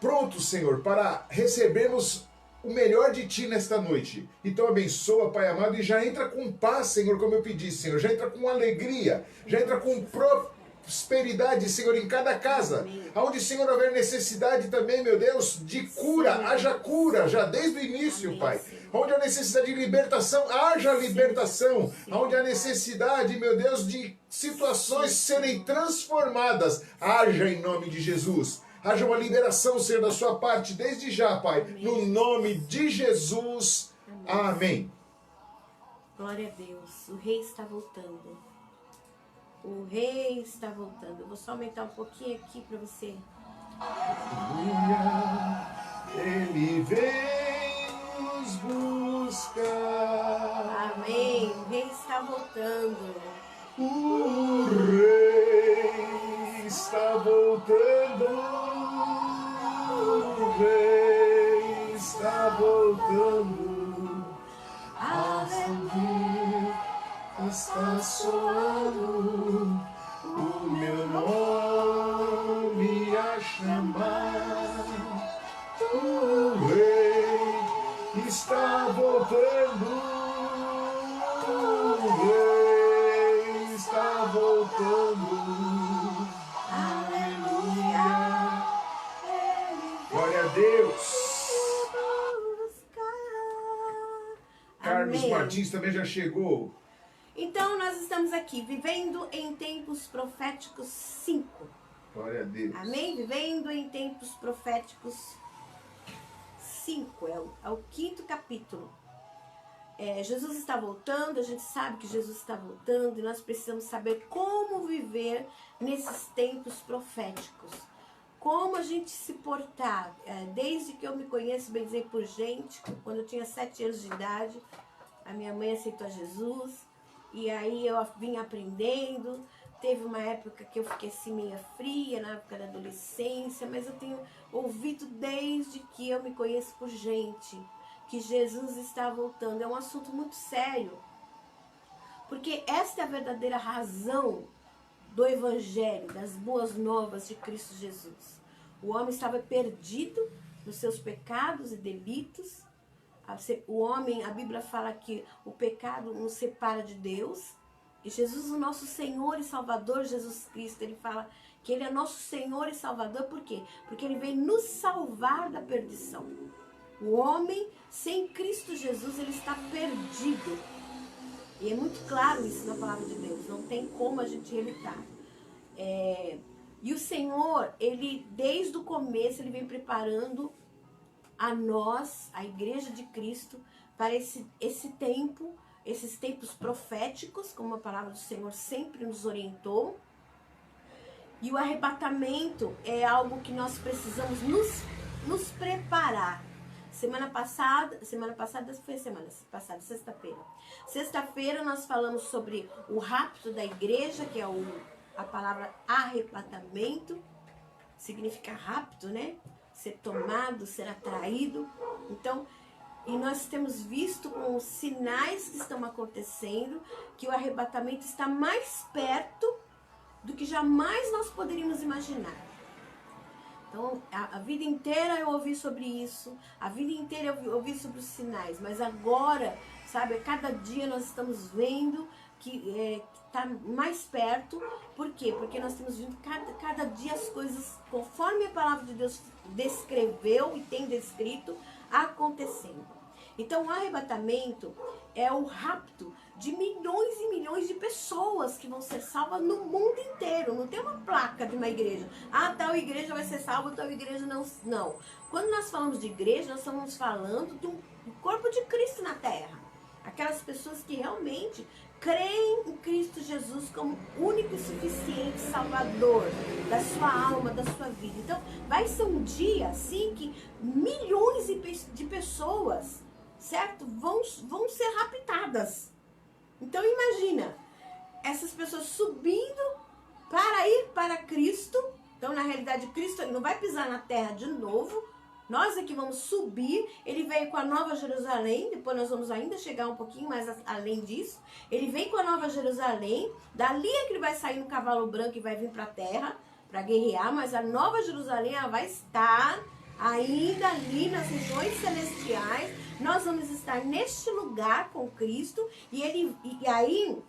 prontos, Senhor, para recebermos o melhor de Ti nesta noite. Então abençoa, Pai amado, e já entra com paz, Senhor, como eu pedi, Senhor. Já entra com alegria, já entra com prosperidade, Senhor, em cada casa. Onde, Senhor, houver necessidade também, meu Deus, de cura, haja cura, já desde o início, Pai. Onde há necessidade de libertação, haja libertação. Onde há necessidade, meu Deus, de situações serem transformadas, haja em nome de Jesus. Haja uma liberação, Senhor, da sua parte, desde já, Pai. No nome de Jesus. Amém. Glória a Deus. O Rei está voltando. O Rei está voltando. Eu vou só aumentar um pouquinho aqui para você. Aleluia. Ele vem nos buscar. Amém. O Rei está voltando. O Rei está voltando. O Rei está voltando. A sangue está soando. O meu nome a chamar. O Rei está voltando. O Rei está voltando. Aleluia. Glória a Deus. Carlos Amém. Martins também já chegou. Então nós estamos aqui, vivendo em tempos proféticos 5. Glória a Deus. Amém? Vivendo em tempos proféticos 5. É o 5º capítulo. Jesus está voltando, a gente sabe que Jesus está voltando e nós precisamos saber como viver nesses tempos proféticos. Como a gente se portar. Desde que eu me conheço, bem dizer, por gente, quando eu tinha 7 anos de idade, a minha mãe aceitou Jesus e aí eu vim aprendendo. Teve uma época que eu fiquei assim meio fria, na época da adolescência, mas eu tenho ouvido desde que eu me conheço por gente, que Jesus está voltando. É um assunto muito sério, porque esta é a verdadeira razão do Evangelho, das boas novas de Cristo Jesus. O homem estava perdido nos seus pecados e delitos. O homem, a Bíblia fala que o pecado nos separa de Deus. E Jesus, o nosso Senhor e Salvador, Jesus Cristo, ele fala que ele é nosso Senhor e Salvador. Por quê? Porque ele veio nos salvar da perdição. O homem, sem Cristo Jesus, ele está perdido. E é muito claro isso na palavra de Deus. Não tem como a gente evitar. E o Senhor, ele desde o começo, ele vem preparando a nós, a Igreja de Cristo, para esse tempo, esses tempos proféticos, como a palavra do Senhor sempre nos orientou. E o arrebatamento é algo que nós precisamos nos preparar. Semana passada foi sexta-feira. Sexta-feira nós falamos sobre o rapto da igreja, que é a palavra arrebatamento, significa rapto, né? Ser tomado, ser atraído. Então, e nós temos visto com os sinais que estão acontecendo que o arrebatamento está mais perto do que jamais nós poderíamos imaginar. Então, a vida inteira eu ouvi sobre isso, a vida inteira eu ouvi sobre os sinais, mas agora, sabe, a cada dia nós estamos vendo que está mais perto. Por quê? Porque nós temos vindo cada dia as coisas, conforme a palavra de Deus descreveu e tem descrito, acontecendo. Então, o arrebatamento é o rapto de milhões e milhões de pessoas que vão ser salvas no mundo inteiro. Não tem uma placa de uma igreja. Ah, tal igreja vai ser salva, tal igreja não. Não. Quando nós falamos de igreja, nós estamos falando do corpo de Cristo na terra. Aquelas pessoas que realmente creem em Cristo Jesus como único e suficiente Salvador da sua alma, da sua vida. Então, vai ser um dia assim que milhões de pessoas, certo? Vão ser raptadas. Então imagina, essas pessoas subindo para ir para Cristo. Então na realidade Cristo não vai pisar na terra de novo. Nós é que vamos subir. Ele veio com a Nova Jerusalém. Depois nós vamos ainda chegar um pouquinho mais além disso. Ele vem com a Nova Jerusalém. Dali é que ele vai sair no cavalo branco e vai vir para a terra para guerrear. Mas a Nova Jerusalém ela vai estar ainda ali nas regiões celestiais, nós vamos estar neste lugar com Cristo, e aí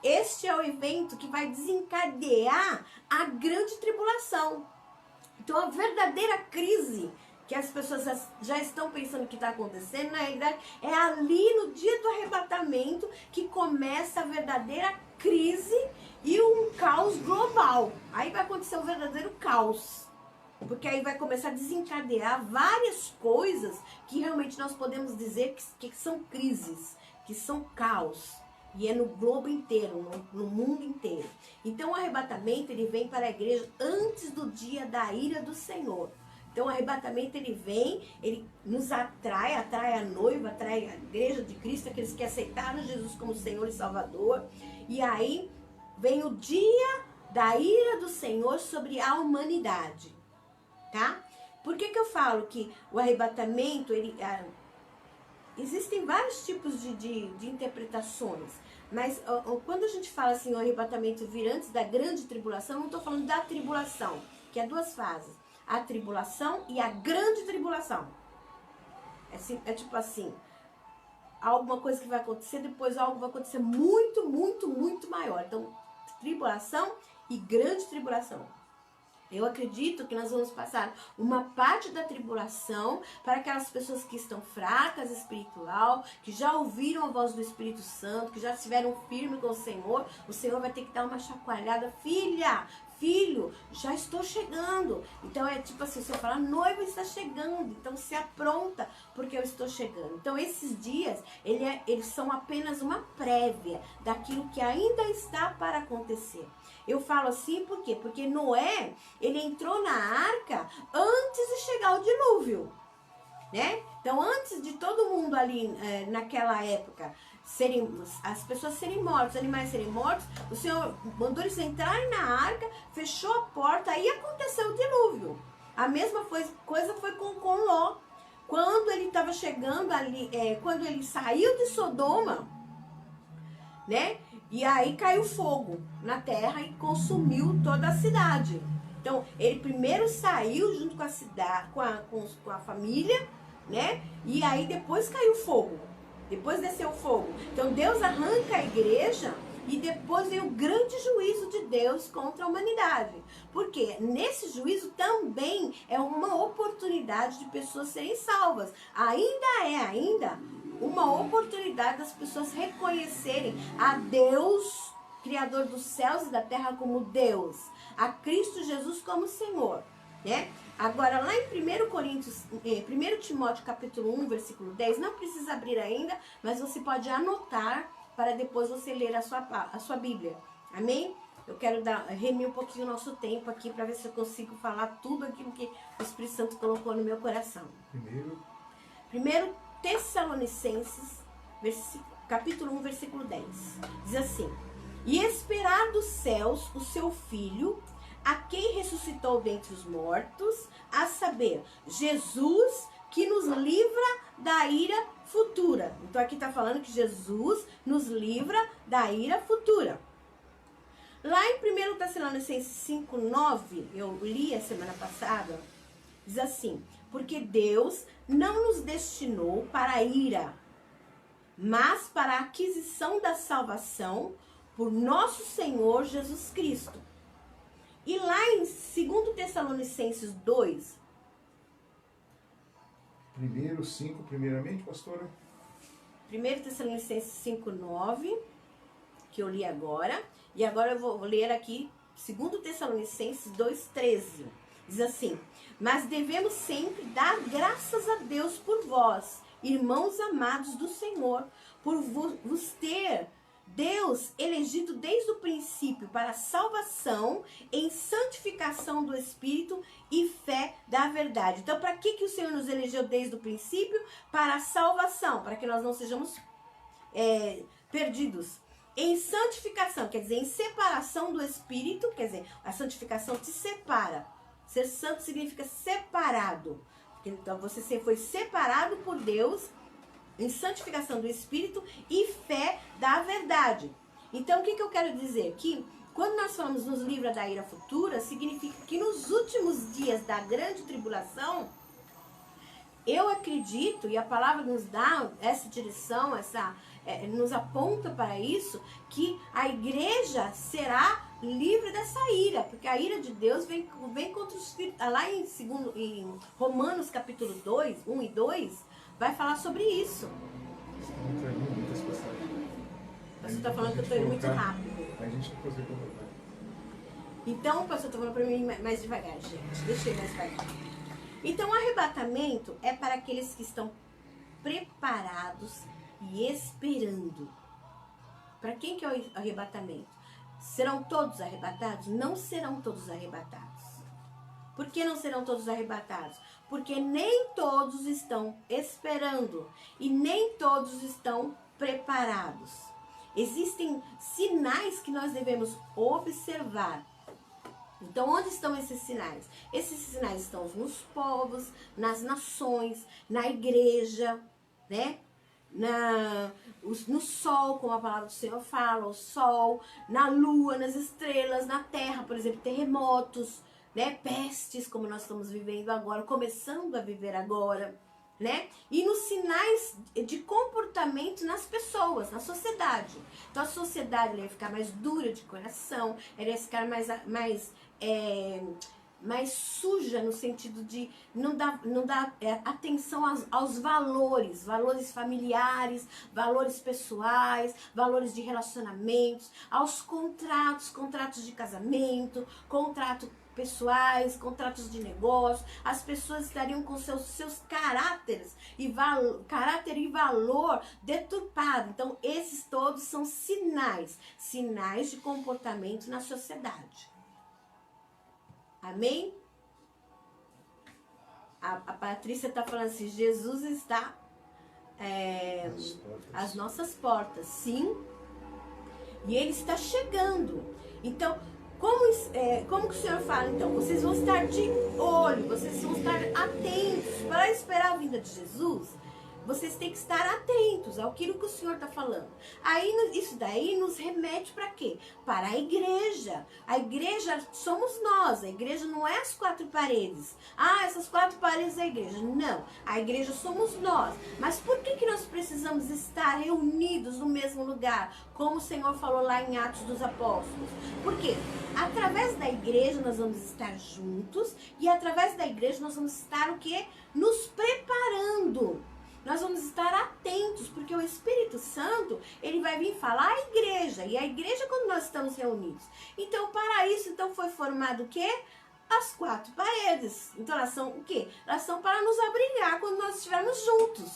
este é o evento que vai desencadear a grande tribulação. Então a verdadeira crise que as pessoas já estão pensando que está acontecendo, na realidade é ali no dia do arrebatamento que começa a verdadeira crise e um caos global. Aí vai acontecer o verdadeiro caos. Porque aí vai começar a desencadear várias coisas que realmente nós podemos dizer que são crises, que são caos. E é no globo inteiro, no mundo inteiro. Então o arrebatamento ele vem para a igreja antes do dia da ira do Senhor. Então o arrebatamento ele vem, ele nos atrai a noiva, atrai a igreja de Cristo, aqueles que aceitaram Jesus como Senhor e Salvador. E aí vem o dia da ira do Senhor sobre a humanidade. Tá? Por que eu falo que o arrebatamento, existem vários tipos de interpretações, mas quando a gente fala assim, o arrebatamento vir antes da grande tribulação, eu não estou falando da tribulação, que é duas fases, a tribulação e a grande tribulação. É tipo assim, alguma coisa que vai acontecer, depois algo vai acontecer muito, muito, muito maior. Então, tribulação e grande tribulação. Eu acredito que nós vamos passar uma parte da tribulação para aquelas pessoas que estão fracas espiritual, que já ouviram a voz do Espírito Santo, que já estiveram firmes com o Senhor vai ter que dar uma chacoalhada. Filha, filho, já estou chegando. Então é tipo assim, você fala, noiva está chegando, então se apronta, porque eu estou chegando. Então esses dias, eles são apenas uma prévia daquilo que ainda está para acontecer. Eu falo assim por quê? Porque Noé, ele entrou na arca antes de chegar o dilúvio, né? Então, antes de todo mundo ali, naquela época, as pessoas serem mortas, os animais serem mortos, o Senhor mandou eles entrarem na arca, fechou a porta, aí aconteceu o dilúvio. A mesma coisa foi com Ló. Quando ele estava chegando ali, quando ele saiu de Sodoma, né? E aí caiu fogo na terra e consumiu toda a cidade. Então, ele primeiro saiu junto com a cidade, com a família, né? E aí depois caiu fogo. Depois desceu o fogo. Então, Deus arranca a igreja e depois vem o grande juízo de Deus contra a humanidade. Porque nesse juízo também é uma oportunidade de pessoas serem salvas. Ainda uma oportunidade das pessoas reconhecerem a Deus, Criador dos céus e da terra, como Deus, a Cristo Jesus como Senhor, né? Agora, lá em 1 Timóteo capítulo 1, versículo 10, não precisa abrir ainda, mas você pode anotar para depois você ler a sua Bíblia, amém? Eu quero remir um pouquinho o nosso tempo aqui para ver se eu consigo falar tudo aquilo que o Espírito Santo colocou no meu coração. Primeiro Tessalonicenses, capítulo 1, versículo 10. Diz assim: e esperar dos céus o seu Filho, a quem ressuscitou dentre os mortos, a saber, Jesus, que nos livra da ira futura. Então aqui está falando que Jesus nos livra da ira futura. Lá em 1 Tessalonicenses 5:9, eu li a semana passada, diz assim: porque Deus não nos destinou para a ira, mas para a aquisição da salvação por nosso Senhor Jesus Cristo. E lá em 2 Tessalonicenses 2... primeiramente, pastora? 1 Tessalonicenses 5:9, que eu li agora. E agora eu vou ler aqui 2 Tessalonicenses 2:13. Diz assim: mas devemos sempre dar graças a Deus por vós, irmãos amados do Senhor, por vos ter Deus elegido desde o princípio para a salvação em santificação do Espírito e fé da verdade. Então, para que o Senhor nos elegeu desde o princípio? Para a salvação, para que nós não sejamos perdidos. Em santificação, quer dizer, em separação do Espírito, quer dizer, a santificação te separa. Ser santo significa separado. Então, você foi separado por Deus em santificação do Espírito e fé da verdade. Então, o que eu quero dizer? Que quando nós falamos nos livra da ira futura, significa que nos últimos dias da grande tribulação, eu acredito, e a palavra nos dá essa direção, nos aponta para isso, que a igreja será livre dessa ira, porque a ira de Deus vem contra os filhos. Lá em Romanos capítulo 2, 1 e 2, vai falar sobre isso. Muitas passagens. Você está falando que eu estou indo muito rápido. A gente não consegue colocar. Então, o pastor está falando para mim mais devagar, gente. Deixa eu ir mais devagar. Então, o arrebatamento é para aqueles que estão preparados e esperando. Para quem que é o arrebatamento? Serão todos arrebatados? Não serão todos arrebatados. Por que não serão todos arrebatados? Porque nem todos estão esperando e nem todos estão preparados. Existem sinais que nós devemos observar. Então, onde estão esses sinais? Esses sinais estão nos povos, nas nações, na igreja, né? No sol, como a palavra do Senhor fala, o sol, na lua, nas estrelas, na terra, por exemplo, terremotos, né? Pestes, como nós estamos vivendo agora, começando a viver agora, né? E nos sinais de comportamento nas pessoas, na sociedade. Então a sociedade vai ficar mais dura de coração, ela vai ficar mais suja no sentido de não dar atenção aos valores familiares, valores pessoais, valores de relacionamentos, aos contratos de casamento, contratos pessoais, contratos de negócio. As pessoas estariam com seus caráteres caráter e valor deturpado. Então esses todos são sinais de comportamento na sociedade. Amém? A Patrícia está falando assim, Jesus está às nossas portas, sim. E Ele está chegando. Então, como que o Senhor fala? Então, vocês vão estar de olho, vocês vão estar atentos para esperar a vinda de Jesus. Vocês têm que estar atentos àquilo que o Senhor está falando. Aí, isso daí nos remete para quê? Para a igreja. A igreja somos nós. A igreja não é as quatro paredes. Ah, essas quatro paredes é a igreja. Não. A igreja somos nós. Mas por que nós precisamos estar reunidos no mesmo lugar? Como o Senhor falou lá em Atos dos Apóstolos. Por quê? Através da igreja nós vamos estar juntos. E através da igreja nós vamos estar o quê? Nos preparando. Nós vamos estar atentos, porque o Espírito Santo, ele vai vir falar à igreja. E a igreja quando nós estamos reunidos. Então, para isso, foi formado o quê? As quatro paredes. Então, elas são o quê? Elas são para nos abrigar quando nós estivermos juntos.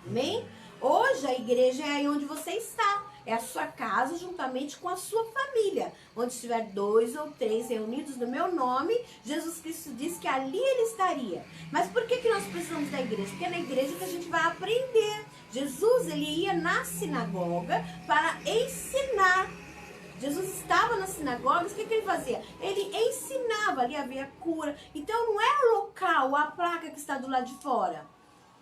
Amém? Hoje, a igreja é aí onde você está. É a sua casa juntamente com a sua família. Onde estiver 2 ou 3 reunidos no meu nome, Jesus Cristo disse que ali Ele estaria. Mas por que nós precisamos da igreja? Porque é na igreja que a gente vai aprender. Jesus, Ele ia na sinagoga para ensinar. Jesus estava nas sinagogas, o que Ele fazia? Ele ensinava, ali havia cura. Então não é o local, a placa que está do lado de fora.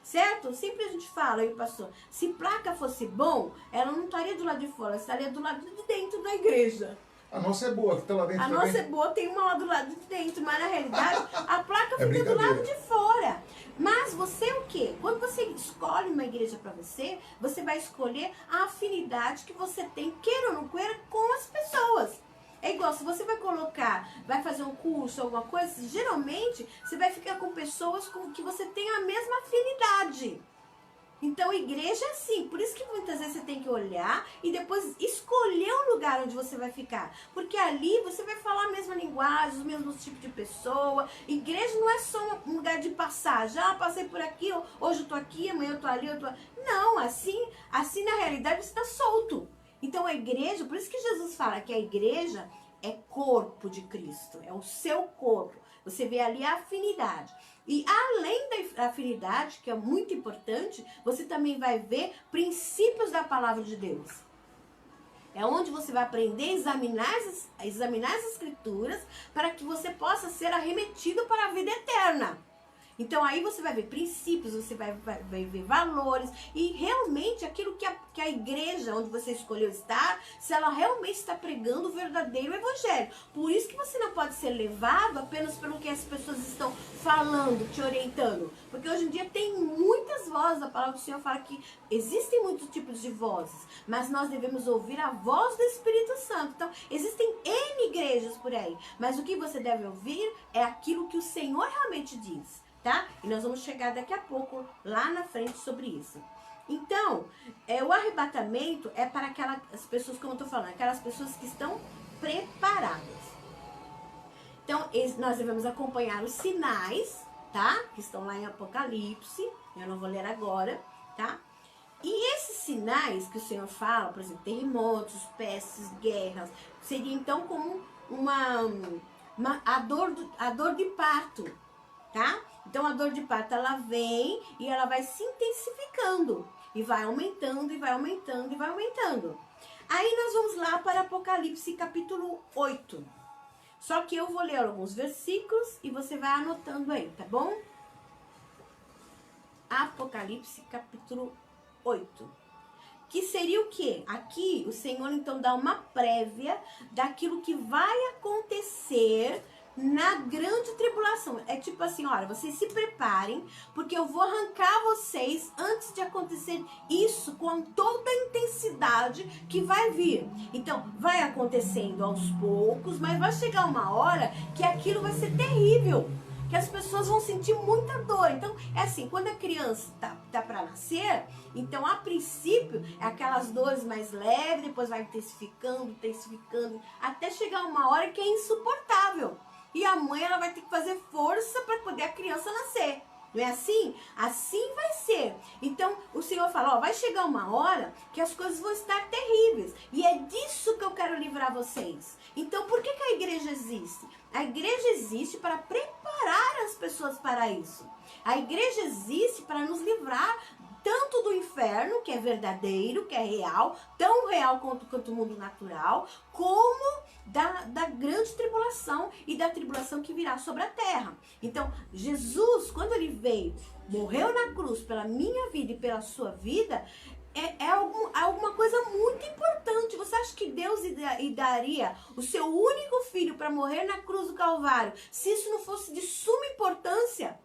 Certo? Sempre a gente fala, aí, pastor, se placa fosse bom, ela não estaria do lado de fora, ela estaria do lado de dentro da igreja. A nossa é boa, que está lá dentro A também. nossa é boa, tem uma lá do lado de dentro, mas na realidade a placa fica do lado de fora. Mas você o quê? Quando você escolhe uma igreja para você, você vai escolher a afinidade que você tem, queira ou não queira, com as pessoas. É igual, se você vai fazer um curso, alguma coisa, geralmente você vai ficar com pessoas com que você tem a mesma afinidade. Então, a igreja é assim. Por isso que muitas vezes você tem que olhar e depois escolher o lugar onde você vai ficar. Porque ali você vai falar a mesma linguagem, os mesmos tipos de pessoa. Igreja não é só um lugar de passagem. Ah, passei por aqui, hoje eu tô aqui, amanhã eu tô ali, Não, assim na realidade você está solto. Então a igreja, por isso que Jesus fala que a igreja é corpo de Cristo, é o seu corpo. Você vê ali a afinidade. E além da afinidade, que é muito importante, você também vai ver princípios da palavra de Deus. É onde você vai aprender a examinar as escrituras para que você possa ser arremetido para a vida eterna. Então aí você vai ver princípios, você vai ver valores e realmente aquilo que a igreja onde você escolheu estar, se ela realmente está pregando o verdadeiro evangelho. Por isso que você não pode ser levado apenas pelo que as pessoas estão falando, te orientando. Porque hoje em dia tem muitas vozes, a palavra do Senhor fala que existem muitos tipos de vozes, mas nós devemos ouvir a voz do Espírito Santo. Então existem N igrejas por aí, mas o que você deve ouvir é aquilo que o Senhor realmente diz. Tá? E nós vamos chegar daqui a pouco lá na frente sobre isso. Então, o arrebatamento é para aquelas pessoas, como eu estou falando, aquelas pessoas que estão preparadas. Então, nós devemos acompanhar os sinais, tá? Que estão lá em Apocalipse, eu não vou ler agora, tá? E esses sinais que o Senhor fala, por exemplo, terremotos, pestes, guerras, seria então como a dor de parto, tá? Então a dor de parto ela vem e ela vai se intensificando e vai aumentando e vai aumentando e vai aumentando. Aí nós vamos lá para Apocalipse capítulo 8. Só que eu vou ler alguns versículos e você vai anotando aí, tá bom? Apocalipse capítulo 8. Que seria o quê? Aqui o Senhor então dá uma prévia daquilo que vai acontecer na grande tribulação. É tipo assim, olha, vocês se preparem, porque eu vou arrancar vocês antes de acontecer isso com toda a intensidade que vai vir. Então, vai acontecendo aos poucos, mas vai chegar uma hora que aquilo vai ser terrível, que as pessoas vão sentir muita dor. Então, é assim, quando a criança tá para nascer, então, a princípio, é aquelas dores mais leves, depois vai intensificando, intensificando, até chegar uma hora que é insuportável. E a mãe, ela vai ter que fazer força para poder a criança nascer. Não é assim? Assim vai ser. Então, o Senhor fala, ó, vai chegar uma hora que as coisas vão estar terríveis. E é disso que eu quero livrar vocês. Então, por que a igreja existe? A igreja existe para preparar as pessoas para isso. A igreja existe para nos livrar tanto do inferno, que é verdadeiro, que é real, tão real quanto o mundo natural, como da grande tribulação e da tribulação que virá sobre a terra. Então, Jesus, quando ele veio, morreu na cruz pela minha vida e pela sua vida, é alguma coisa muito importante. Você acha que Deus daria o seu único filho para morrer na cruz do Calvário, se isso não fosse de suma importância?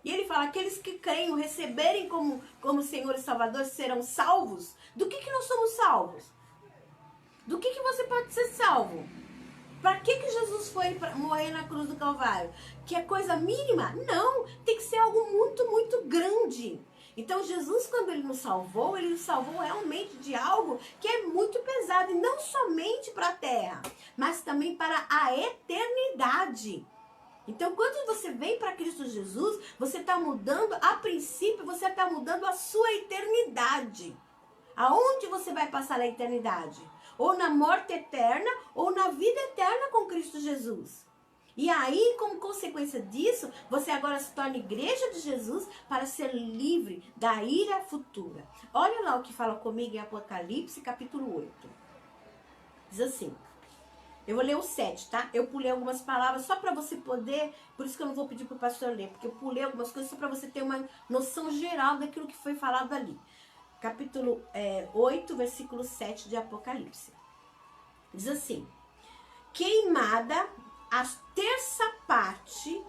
E ele fala, aqueles que creem, o receberem como Senhor e Salvador serão salvos. Do que nós somos salvos? Do que você pode ser salvo? Para que Jesus foi morrer na cruz do Calvário? Que é coisa mínima? Não, tem que ser algo muito, muito grande. Então Jesus, quando ele nos salvou realmente de algo que é muito pesado. E não somente para a terra, mas também para a eternidade. Então, quando você vem para Cristo Jesus, você está mudando, a princípio, você está mudando a sua eternidade. Aonde você vai passar a eternidade? Ou na morte eterna, ou na vida eterna com Cristo Jesus. E aí, como consequência disso, você agora se torna igreja de Jesus para ser livre da ira futura. Olha lá o que fala comigo em Apocalipse, capítulo 8. Diz assim. Eu vou ler o 7, tá? Eu pulei algumas palavras só para você poder, por isso que eu não vou pedir para o pastor ler, porque eu pulei algumas coisas só para você ter uma noção geral daquilo que foi falado ali. Capítulo 8, versículo 7 de Apocalipse. Diz assim, queimada a terça parte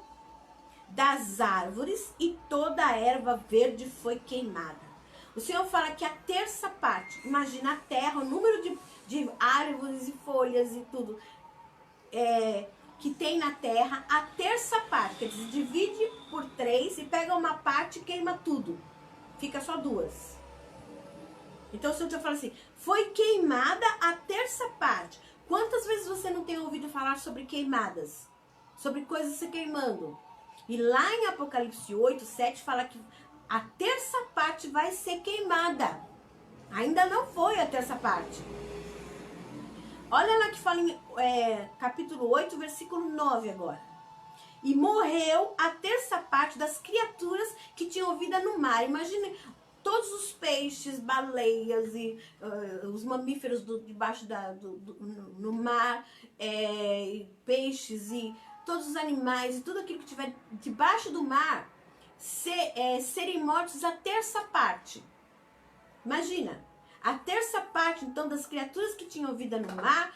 das árvores e toda a erva verde foi queimada. O Senhor fala que a terça parte, imagina a terra, o número de árvores e folhas e tudo que tem na terra, a terça parte, quer dizer, divide por 3 e pega uma parte e queima tudo. Fica só 2. Então o Senhor fala assim, foi queimada a terça parte. Quantas vezes você não tem ouvido falar sobre queimadas? Sobre coisas se queimando? E lá em Apocalipse 8, 7 fala que a terça parte vai ser queimada. Ainda não foi a terça parte. Olha lá que fala em capítulo 8, versículo 9 agora. E morreu a terça parte das criaturas que tinham vida no mar. Imagine todos os peixes, baleias e os mamíferos debaixo no mar, peixes e todos os animais e tudo aquilo que tiver debaixo do mar. serem mortos a terça parte. Imagina, a terça parte, então, das criaturas que tinham vida no mar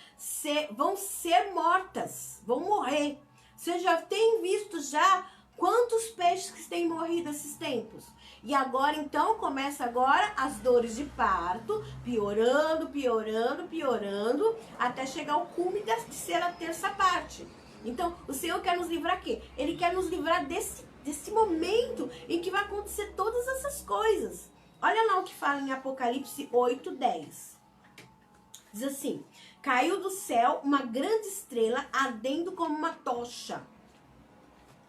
vão ser mortas, vão morrer. Você já tem visto já quantos peixes que têm morrido esses tempos? E agora, então, começa agora as dores de parto, piorando, piorando, piorando, até chegar ao cume de ser a terça parte. Então, o Senhor quer nos livrar o quê? Ele quer nos livrar desse momento em que vai acontecer todas essas coisas. Olha lá o que fala em Apocalipse 8:10. Diz assim: caiu do céu uma grande estrela ardendo como uma tocha.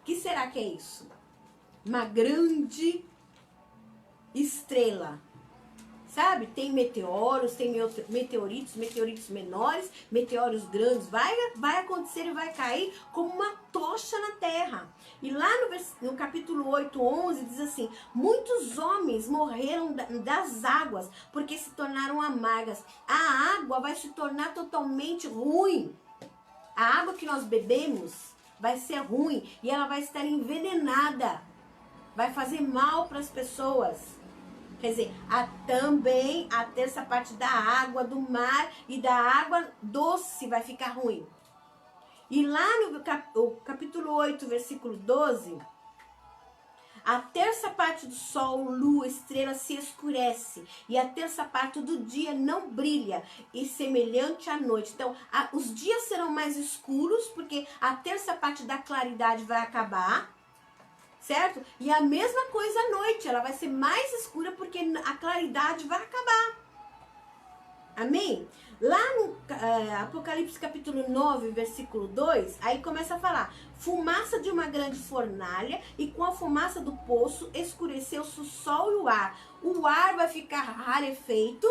O que será que é isso? Uma grande estrela. Sabe? Tem meteoros, tem meteoritos menores, meteoros grandes. Vai acontecer e vai cair como uma tocha na terra. E lá no capítulo 8:11 diz assim: muitos homens morreram das águas porque se tornaram amargas. A água vai se tornar totalmente ruim. A água que nós bebemos vai ser ruim e ela vai estar envenenada. Vai fazer mal para as pessoas. Quer dizer, também a terça parte da água do mar e da água doce vai ficar ruim. E lá no capítulo 8, versículo 12, a terça parte do sol, lua, estrela se escurece e a terça parte do dia não brilha e semelhante à noite. Então, os dias serão mais escuros porque a terça parte da claridade vai acabar. Certo? E a mesma coisa à noite, ela vai ser mais escura porque a claridade vai acabar. Amém? Lá no Apocalipse capítulo 9, versículo 2, aí começa a falar: fumaça de uma grande fornalha e com a fumaça do poço escureceu-se o sol e o ar. O ar vai ficar rarefeito.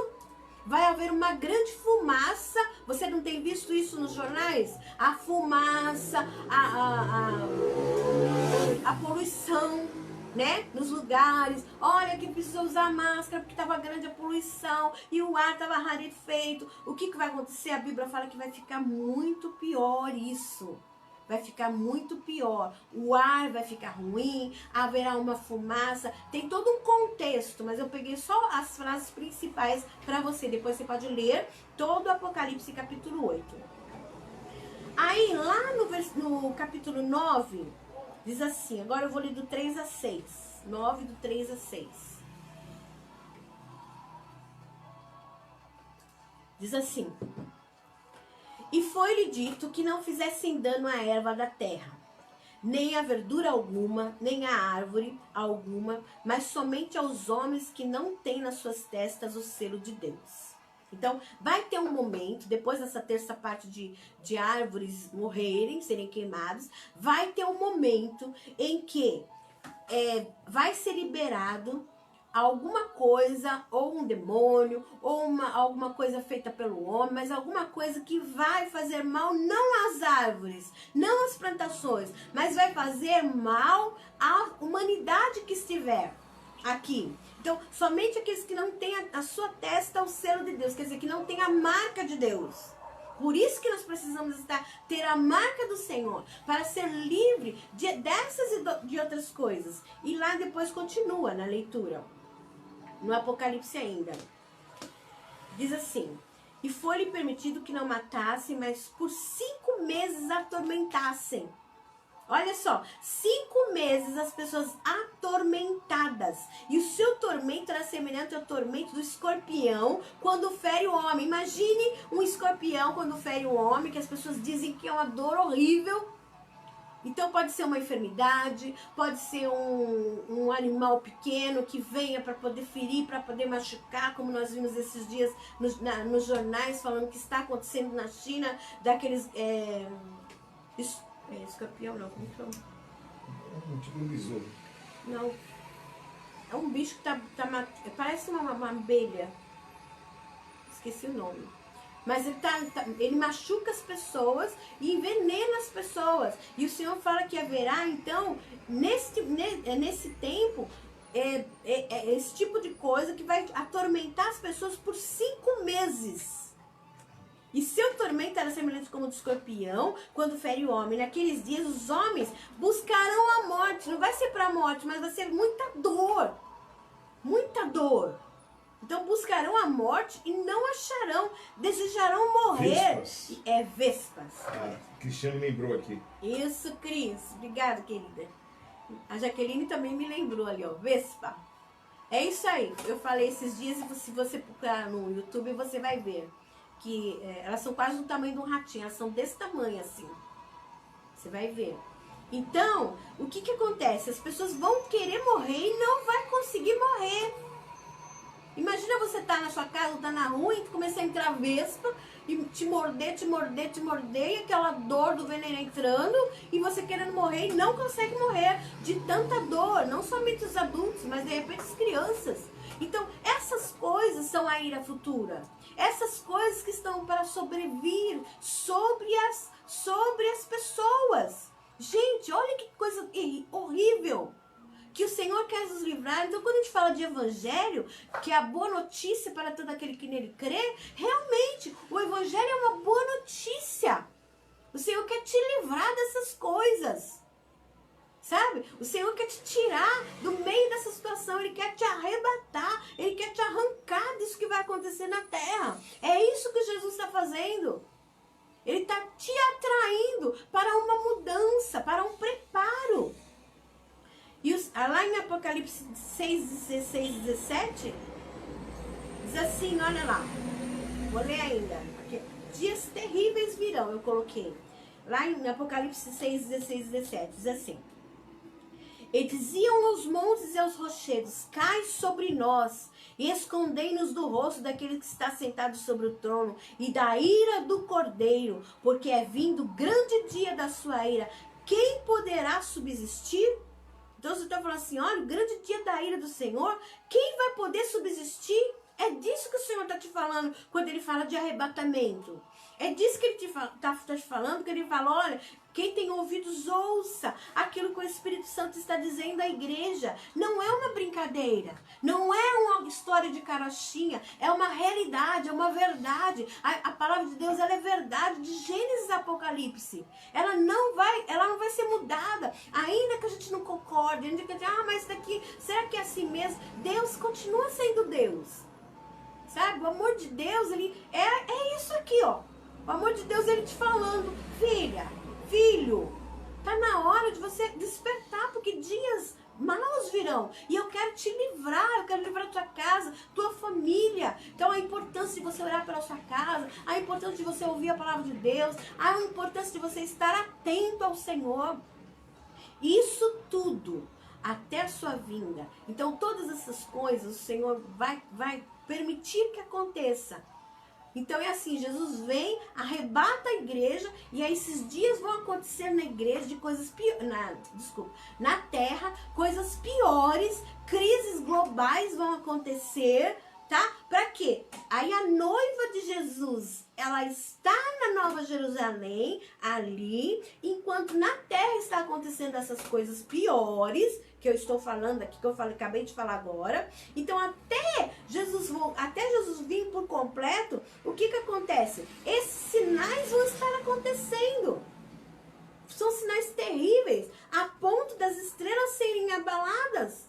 Vai haver uma grande fumaça. Você não tem visto isso nos jornais? A fumaça, a poluição, né? Nos lugares. Olha que precisa usar máscara porque estava grande a poluição e o ar estava rarefeito. O que vai acontecer? A Bíblia fala que vai ficar muito pior isso. Vai ficar muito pior. O ar vai ficar ruim, haverá uma fumaça. Tem todo um contexto, mas eu peguei só as frases principais para você. Depois você pode ler todo o Apocalipse capítulo 8. Aí lá no capítulo 9, diz assim, agora eu vou ler do 3 a 6. 9 do 3 a 6. Diz assim: e foi-lhe dito que não fizessem dano à erva da terra, nem a verdura alguma, nem a árvore alguma, mas somente aos homens que não têm nas suas testas o selo de Deus. Então, vai ter um momento, depois dessa terça parte de árvores morrerem, serem queimadas, vai ter um momento em que vai ser liberado alguma coisa, ou um demônio, ou alguma coisa feita pelo homem, mas alguma coisa que vai fazer mal não às árvores, não às plantações, mas vai fazer mal à humanidade que estiver aqui. Então, somente aqueles que não têm a sua testa o selo de Deus, quer dizer, que não tem a marca de Deus. Por isso que nós precisamos ter a marca do Senhor, para ser livre dessas e de outras coisas. E lá depois continua na leitura, no Apocalipse ainda. Diz assim: e foi-lhe permitido que não matassem, mas por 5 meses atormentassem. Olha só, 5 meses as pessoas atormentadas. E o seu tormento era semelhante ao tormento do escorpião quando fere o homem. Imagine um escorpião quando fere o homem, que as pessoas dizem que é uma dor horrível. Então pode ser uma enfermidade, pode ser um animal pequeno que venha para poder ferir, para poder machucar, como nós vimos esses dias nos jornais falando que está acontecendo na China, daqueles... escorpião não, como chama? Tipo um besouro. Não. É um bicho que parece uma abelha. Esqueci o nome. Mas ele machuca as pessoas e envenena as pessoas. E o Senhor fala que haverá, então, nesse tempo, esse tipo de coisa que vai atormentar as pessoas por 5 meses. E seu tormento era semelhante como do escorpião, quando fere o homem. Naqueles dias os homens buscarão a morte. Não vai ser para a morte, mas vai ser muita dor. Muita dor. Então buscarão a morte e não acharão. Desejarão morrer. Vespas. Vespas. Ah, Cristiane lembrou aqui. Isso, Cris. Obrigada, querida. A Jaqueline também me lembrou ali, ó. Vespa. É isso aí. Eu falei esses dias e se você procurar no YouTube, você vai ver. Que elas são quase do tamanho de um ratinho. Elas são desse tamanho, assim. Você vai ver. Então, o que acontece? As pessoas vão querer morrer e não vai conseguir morrer. Imagina você tá na sua casa, tá na rua e começar a entrar vespa e te morder, e aquela dor do veneno entrando e você querendo morrer e não consegue morrer de tanta dor, não somente os adultos, mas de repente as crianças. Então, essas coisas são a ira futura. Essas coisas que estão para sobrevir sobre as pessoas. Gente, olha que coisa horrível que o Senhor quer nos livrar. Então, quando a gente fala de evangelho, que é a boa notícia para todo aquele que nele crê, realmente, o evangelho é uma boa notícia. O Senhor quer te livrar dessas coisas. Sabe? O Senhor quer te tirar do meio dessa situação. Ele quer te arrebatar. Ele quer te arrancar disso que vai acontecer na terra. É isso que Jesus está fazendo. Ele está te atraindo para uma mudança, para um preparo. E lá em Apocalipse 6, 16, 17, diz assim, olha lá. Vou ler ainda. Aqui, dias terríveis virão, eu coloquei. Lá em Apocalipse 6, 16, 17, diz assim. E diziam aos montes e aos rochedos, cai sobre nós, e escondei-nos do rosto daquele que está sentado sobre o trono, e da ira do Cordeiro, porque é vindo o grande dia da sua ira. Quem poderá subsistir? Então você está falando assim, olha, o grande dia da ira do Senhor, quem vai poder subsistir? É disso que o Senhor está te falando quando ele fala de arrebatamento. É disso que ele está te falando, que ele fala, olha, quem tem ouvidos ouça aquilo que o Espírito Santo está dizendo à igreja. Não é uma brincadeira, não é uma história de carochinha, é uma realidade, é uma verdade. A palavra de Deus, ela é verdade, de Gênesis a Apocalipse. Ela não vai ser mudada, ainda que a gente não concorde, ainda que a gente, mas daqui, será que é assim mesmo? Deus continua sendo Deus. Sabe, o amor de Deus, ele é isso aqui, ó. O amor de Deus, ele te falando, filha, filho, tá na hora de você despertar, porque dias maus virão. E eu quero te livrar, eu quero livrar tua casa, tua família. Então a importância de você orar pela sua casa, a importância de você ouvir a palavra de Deus, a importância de você estar atento ao Senhor. Isso tudo, até a sua vinda. Então todas essas coisas o Senhor vai permitir que aconteça. Então é assim, Jesus vem, arrebata a igreja, e aí esses dias vão acontecer na igreja de coisas piores, na terra, coisas piores, crises globais vão acontecer, tá? Pra quê? Aí a noiva de Jesus, ela está na Nova Jerusalém, ali, enquanto na terra está acontecendo essas coisas piores, que eu estou falando aqui, que eu acabei de falar agora. Então, até Jesus vir por completo, o que acontece? Esses sinais vão estar acontecendo. São sinais terríveis, a ponto das estrelas serem abaladas,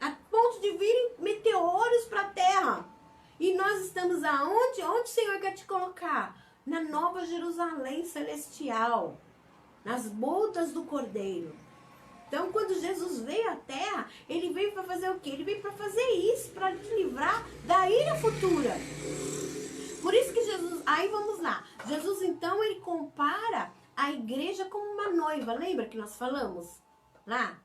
a ponto de virem meteoros para a terra. E nós estamos aonde? Onde o Senhor quer te colocar? Na Nova Jerusalém celestial, nas bodas do Cordeiro. Então, quando Jesus veio à terra, ele veio para fazer o quê? Ele veio para fazer isso, para te livrar da ira futura. Por isso que Jesus, aí vamos lá. Jesus, então, ele compara a igreja como uma noiva. Lembra que nós falamos lá?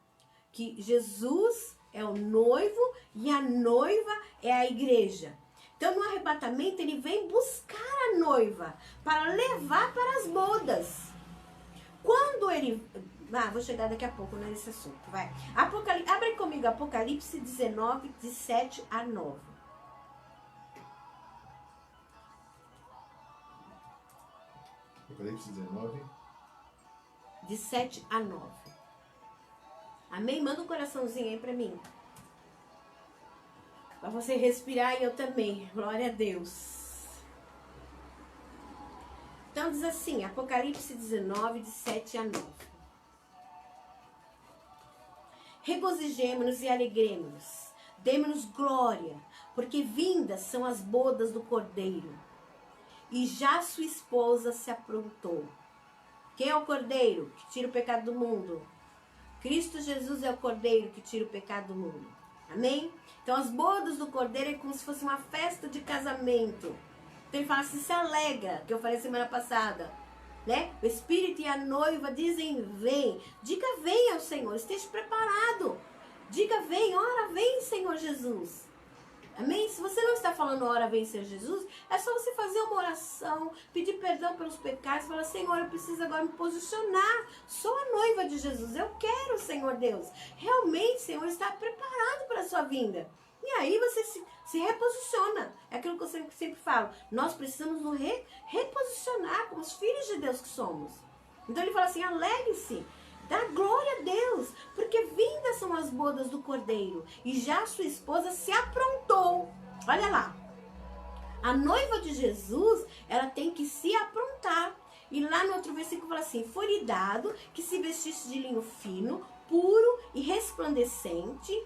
Que Jesus é o noivo e a noiva é a igreja. Então, no arrebatamento, ele vem buscar a noiva para levar para as bodas. Quando ele... vou chegar daqui a pouco nesse assunto, vai. Abre comigo Apocalipse 19, de 7 a 9. Apocalipse 19. De 7 a 9. Amém? Manda um coraçãozinho aí pra mim. Pra você respirar e eu também. Glória a Deus. Então diz assim, Apocalipse 19, de 7 a 9. Regozijemo-nos e alegremos-nos, demos-nos glória, porque vindas são as bodas do Cordeiro, e já sua esposa se aprontou. Quem é o Cordeiro que tira o pecado do mundo? Cristo Jesus é o Cordeiro que tira o pecado do mundo. Amém? Então as bodas do Cordeiro é como se fosse uma festa de casamento. Então ele fala assim, se alegra, que eu falei semana passada, né? O Espírito e a noiva dizem, vem. Diga, vem ao Senhor, esteja preparado. Diga, vem, ora, vem, Senhor Jesus. Amém? Se você não está falando, ora, vem, Senhor Jesus, é só você fazer uma oração, pedir perdão pelos pecados, falar, Senhor, eu preciso agora me posicionar. Sou a noiva de Jesus, eu quero, Senhor Deus. Realmente, Senhor, está preparado para a sua vinda. E aí você se reposiciona. É aquilo que eu sempre falo. Nós precisamos nos reposicionar como os filhos de Deus que somos. Então ele fala assim, alegre-se, dá glória a Deus, porque vindas são as bodas do Cordeiro, e já sua esposa se aprontou. Olha lá. A noiva de Jesus, ela tem que se aprontar. E lá no outro versículo fala assim, foi-lhe dado que se vestisse de linho fino, puro e resplandecente,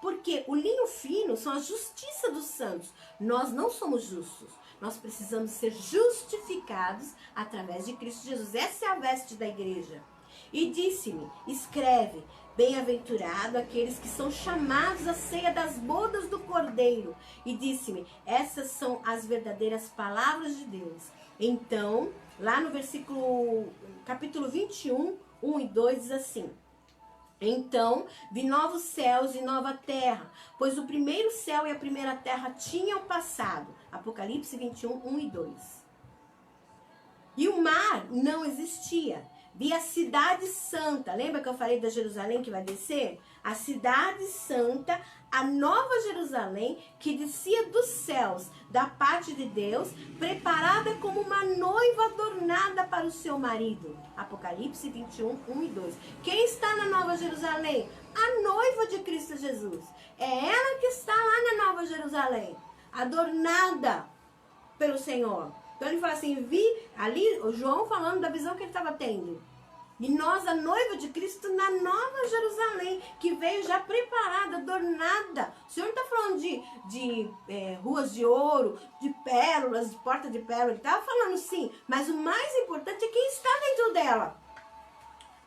porque o linho fino são a justiça dos santos. Nós não somos justos. Nós precisamos ser justificados através de Cristo Jesus. Essa é a veste da igreja. E disse-me, escreve, bem-aventurado aqueles que são chamados à ceia das bodas do Cordeiro. E disse-me, essas são as verdadeiras palavras de Deus. Então, lá no capítulo 21, 1 e 2 diz assim, então vi novos céus e nova terra, pois o primeiro céu e a primeira terra tinham passado. Apocalipse 21, 1 e 2. E o mar não existia. Vi a cidade santa, lembra que eu falei da Jerusalém que vai descer? A cidade santa, a nova Jerusalém, que descia dos céus, da parte de Deus, preparada como uma noiva adornada para o seu marido. Apocalipse 21, 1 e 2. Quem está na nova Jerusalém? A noiva de Cristo Jesus. É ela que está lá na nova Jerusalém, adornada pelo Senhor. Então ele fala assim, vi ali, o João falando da visão que ele estava tendo. E nós, a noiva de Cristo, na nova Jerusalém, que veio já preparada, adornada. O Senhor não está falando de ruas de ouro, de pérolas, de porta de pérola. Ele estava falando sim, mas o mais importante é quem está dentro dela.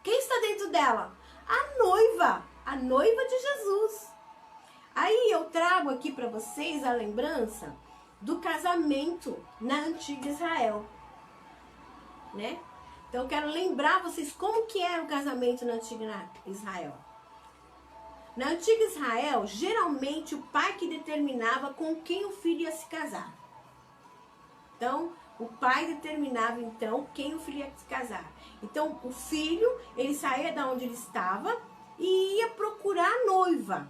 Quem está dentro dela? A noiva de Jesus. Aí eu trago aqui para vocês a lembrança do casamento na antiga Israel, né? Então eu quero lembrar vocês como que era o casamento na antiga Israel. Na antiga Israel, geralmente o pai que determinava com quem o filho ia se casar. Então, o pai determinava então quem o filho ia se casar. Então, o filho, ele saía da onde ele estava e ia procurar a noiva,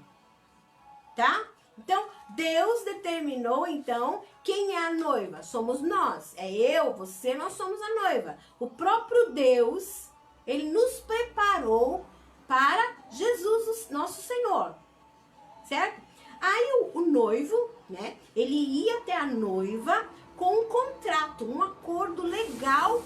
tá? Então, Deus determinou, então, quem é a noiva? Somos nós. É eu, você, nós somos a noiva. O próprio Deus, ele nos preparou para Jesus, nosso Senhor. Certo? Aí o noivo, né? Ele ia até a noiva com um contrato, um acordo legal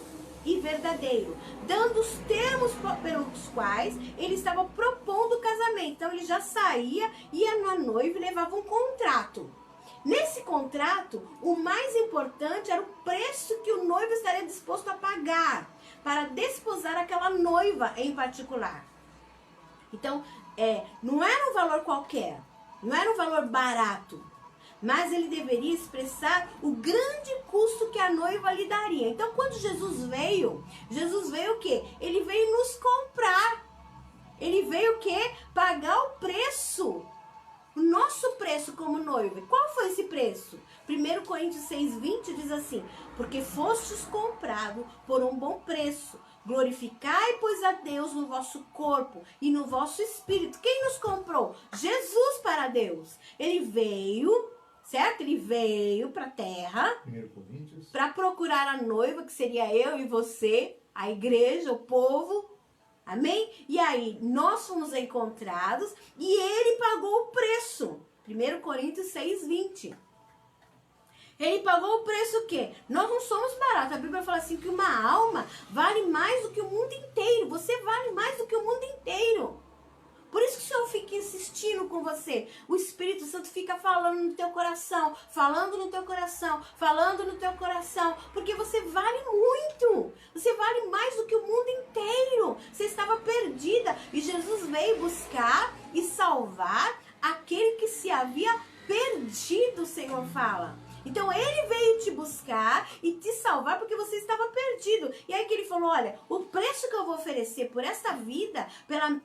e verdadeiro, dando os termos pelos quais ele estava propondo o casamento. Então ele já saía, ia na noiva e levava um contrato. Nesse contrato, o mais importante era o preço que o noivo estaria disposto a pagar para desposar aquela noiva em particular. Então, não era um valor qualquer, não era um valor barato, mas ele deveria expressar o grande custo que a noiva lhe daria. Então, quando Jesus veio o quê? Ele veio nos comprar. Ele veio o quê? Pagar o preço. O nosso preço como noiva. Qual foi esse preço? 1 Coríntios 6:20 diz assim, porque fostes comprado por um bom preço. Glorificai, pois, a Deus no vosso corpo e no vosso espírito. Quem nos comprou? Jesus para Deus. Ele veio... Certo? Ele veio para a terra para procurar a noiva, que seria eu e você, a igreja, o povo. Amém? E aí, nós fomos encontrados e ele pagou o preço. 1 Coríntios 6:20. Ele pagou o preço o quê? Nós não somos baratos. A Bíblia fala assim que uma alma vale mais do que o mundo inteiro. Você vale mais do que o mundo inteiro. Por isso que o Senhor fica insistindo com você. O Espírito Santo fica falando no teu coração, falando no teu coração, falando no teu coração. Porque você vale muito. Você vale mais do que o mundo inteiro. Você estava perdida. E Jesus veio buscar e salvar aquele que se havia perdido, o Senhor fala. Então ele veio te buscar e te salvar porque você estava perdido. E aí que ele falou, olha, o preço que eu vou oferecer por essa vida,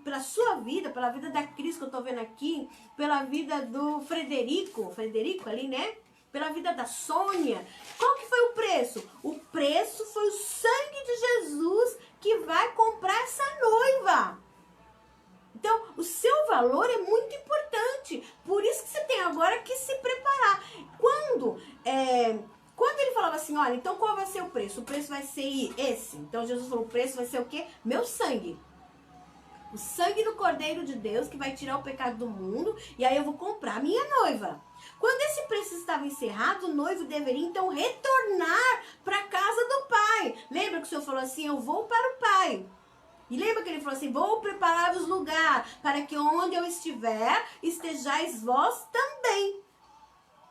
pela sua vida, pela vida da Cris que eu tô vendo aqui, pela vida do Frederico ali, né? Pela vida da Sônia. Qual que foi o preço? O preço foi o sangue de Jesus que vai comprar essa noiva. Então, o seu valor é muito importante. Por isso que você tem agora que se preparar. Quando ele falava assim, olha, então qual vai ser o preço? O preço vai ser esse. Então, Jesus falou, o preço vai ser o quê? Meu sangue. O sangue do Cordeiro de Deus que vai tirar o pecado do mundo. E aí eu vou comprar a minha noiva. Quando esse preço estava encerrado, o noivo deveria então retornar para a casa do Pai. Lembra que o Senhor falou assim, eu vou para o Pai. E lembra que ele falou assim, vou preparar-vos lugar, para que onde eu estiver, estejais vós também.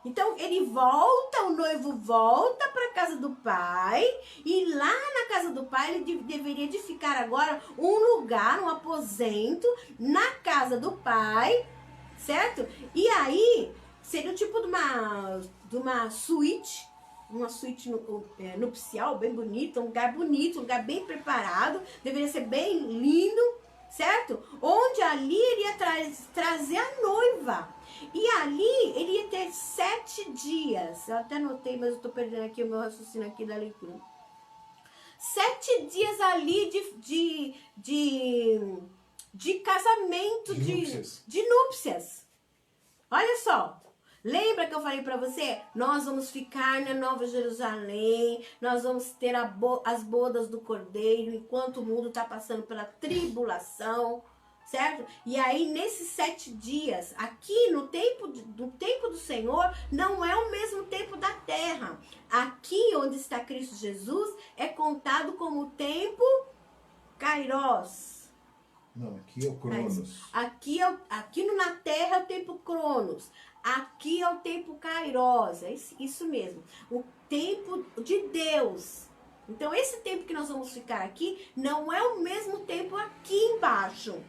Então, ele volta, o noivo volta para a casa do pai, e lá na casa do pai, ele deveria edificar agora um lugar, um aposento, na casa do pai, certo? E aí, seria o tipo de uma suíte, nupcial, bem bonita, um lugar bem bem preparado, deveria ser bem lindo, certo? Onde ali ele ia trazer a noiva. E ali ele ia ter 7 dias. Eu até anotei, mas eu tô perdendo aqui o meu raciocínio aqui da leitura. 7 dias ali de casamento, de núpcias. Olha só. Lembra que eu falei pra você? Nós vamos ficar na Nova Jerusalém, nós vamos ter as bodas do Cordeiro, enquanto o mundo tá passando pela tribulação, certo? E aí, nesses 7 dias, aqui no tempo do Senhor, não é o mesmo tempo da terra. Aqui, onde está Cristo Jesus, é contado como o tempo Kairos. Não, aqui é o Cronos. Aqui na terra é o tempo Cronos. Aqui é o tempo Kairos, é isso mesmo, o tempo de Deus. Então esse tempo que nós vamos ficar aqui não é o mesmo tempo aqui embaixo.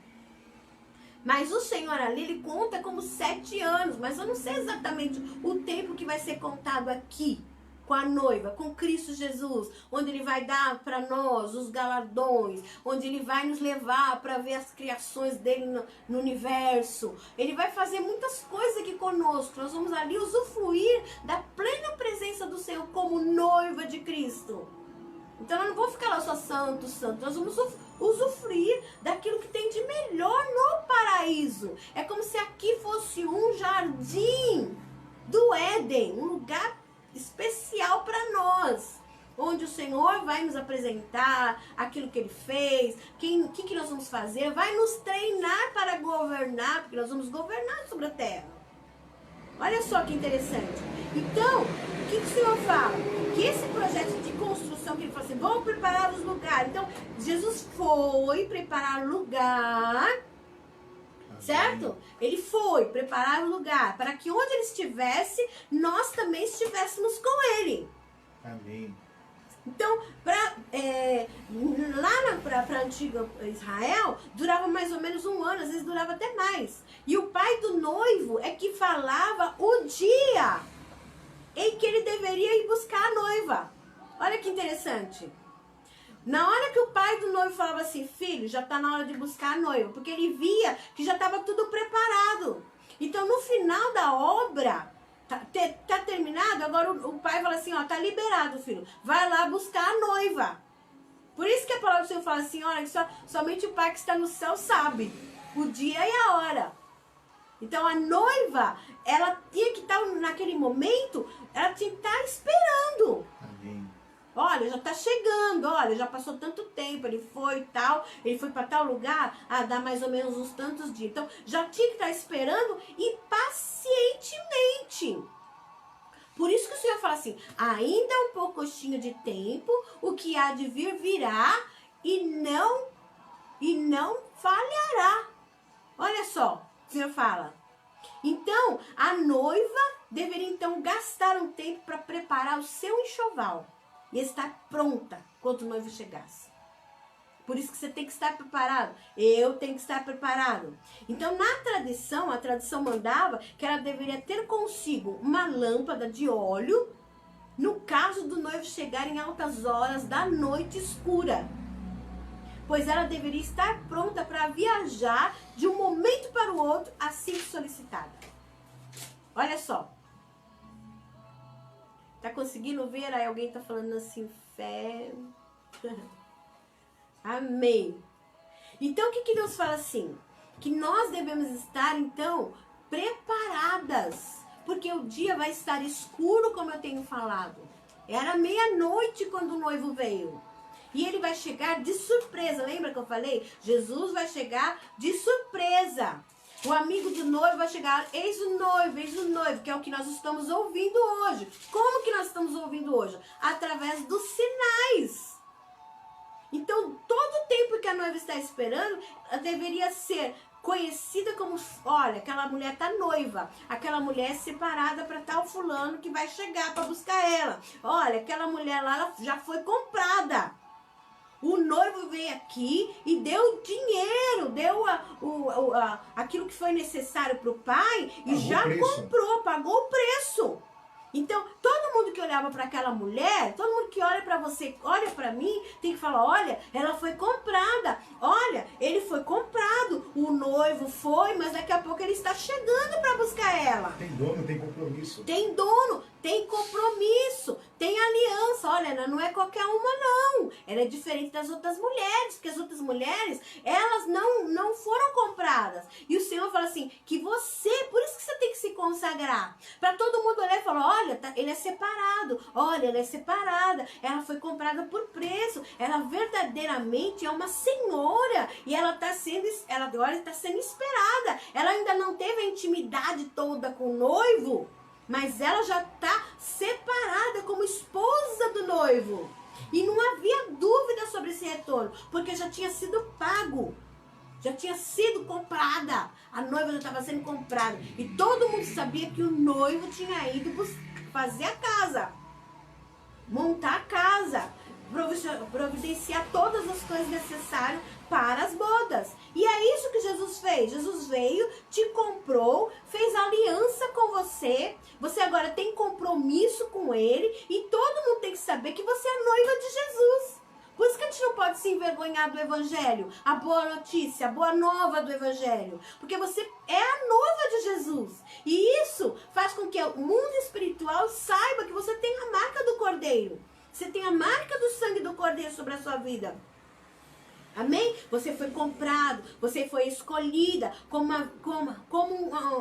Mas o Senhor ali, ele conta como 7 anos, mas eu não sei exatamente o tempo que vai ser contado aqui com a noiva, com Cristo Jesus, onde ele vai dar para nós os galardões, onde ele vai nos levar para ver as criações dele no universo. Ele vai fazer muitas coisas aqui conosco. Nós vamos ali usufruir da plena presença do Senhor como noiva de Cristo. Então nós não vamos ficar lá só santo. Nós vamos usufruir daquilo que tem de melhor no paraíso. É como se aqui fosse um jardim do Éden, um lugar especial para nós, onde o Senhor vai nos apresentar aquilo que ele fez, o que nós vamos fazer, vai nos treinar para governar, porque nós vamos governar sobre a terra. Olha só que interessante. Então, o que o Senhor fala? Que esse projeto de construção, que ele fala assim, vamos preparar os lugares. Então, Jesus foi preparar lugar, certo? Ele foi preparar o lugar para que onde ele estivesse, nós também estivéssemos com ele. Amém. Então, para a antiga Israel, durava mais ou menos 1 ano, às vezes durava até mais. E o pai do noivo é que falava o dia em que ele deveria ir buscar a noiva. Olha que interessante. Na hora que o pai do noivo falava assim, filho, já está na hora de buscar a noiva, porque ele via que já estava tudo preparado. Então, no final da obra, tá terminado, agora o pai fala assim, ó, tá liberado, filho, vai lá buscar a noiva. Por isso que a palavra do Senhor fala assim, olha, que somente o pai que está no céu sabe o dia e a hora. Então, a noiva, ela tinha que estar, naquele momento, ela tinha que estar esperando. Amém. Olha, já está chegando, olha, já passou tanto tempo, ele foi para tal lugar, dá mais ou menos uns tantos dias. Então, já tinha que estar esperando e pacientemente. Por isso que o Senhor fala assim, assim, ainda um pouquinho de tempo, o que há de vir virá e não falhará. Olha só, o Senhor fala. Então, a noiva deveria então gastar um tempo para preparar o seu enxoval e estar pronta quando o noivo chegasse. Por isso que você tem que estar preparado. Eu tenho que estar preparado. Então, na tradição, a tradição mandava que ela deveria ter consigo uma lâmpada de óleo, no caso do noivo chegar em altas horas da noite escura. Pois ela deveria estar pronta para viajar de um momento para o outro, assim que solicitada. Olha só. Tá conseguindo ver? Aí alguém tá falando assim, fé... Amém. Então, o que Deus fala assim? Que nós devemos estar, então, preparadas. Porque o dia vai estar escuro, como eu tenho falado. Era meia-noite quando o noivo veio. E ele vai chegar de surpresa. Lembra que eu falei? Jesus vai chegar de surpresa. O amigo do noivo vai chegar, eis o noivo, que é o que nós estamos ouvindo hoje. Como que nós estamos ouvindo hoje? Através dos sinais. Então, todo o tempo que a noiva está esperando, ela deveria ser conhecida como, olha, aquela mulher está noiva, aquela mulher é separada para tal fulano que vai chegar para buscar ela. Olha, aquela mulher lá, ela já foi comprada. O noivo veio aqui e deu dinheiro, deu aquilo que foi necessário para o pai e já comprou, pagou o preço. Então, todo mundo que olhava para aquela mulher, todo mundo que olha para você, olha para mim, tem que falar, olha, ela foi comprada, olha, ele foi comprado, o noivo foi, mas daqui a pouco ele está chegando para buscar ela. Tem dono, tem compromisso. Tem dono, tem compromisso, tem aliança. Olha, ela não é qualquer uma, não. Ela é diferente das outras mulheres, porque as outras mulheres, elas não foram compradas. E o Senhor fala assim, que você, por isso que você tem que se consagrar. Para todo mundo olhar e falar, olha, ele é separado, olha, ela é separada, ela foi comprada por preço, ela verdadeiramente é uma senhora, e ela agora está sendo esperada. Ela ainda não teve a intimidade toda com o noivo, mas ela já está separada como esposa do noivo. E não havia dúvida sobre esse retorno, porque já tinha sido pago. Já tinha sido comprada. A noiva já estava sendo comprada. E todo mundo sabia que o noivo tinha ido fazer a casa. Montar a casa. Providenciar todas as coisas necessárias para as bodas. E é isso que Jesus fez. Jesus veio, te comprou, fez aliança com você. Você agora tem compromisso com ele. E todo mundo tem que saber que você é noiva de Jesus. Por isso que a gente não pode se envergonhar do Evangelho. A boa notícia, a boa nova do Evangelho. Porque você é a noiva de Jesus. E isso faz com que o mundo espiritual saiba que você tem a marca do Cordeiro. Você tem a marca do sangue do Cordeiro sobre a sua vida. Amém? Você foi comprado, você foi escolhida como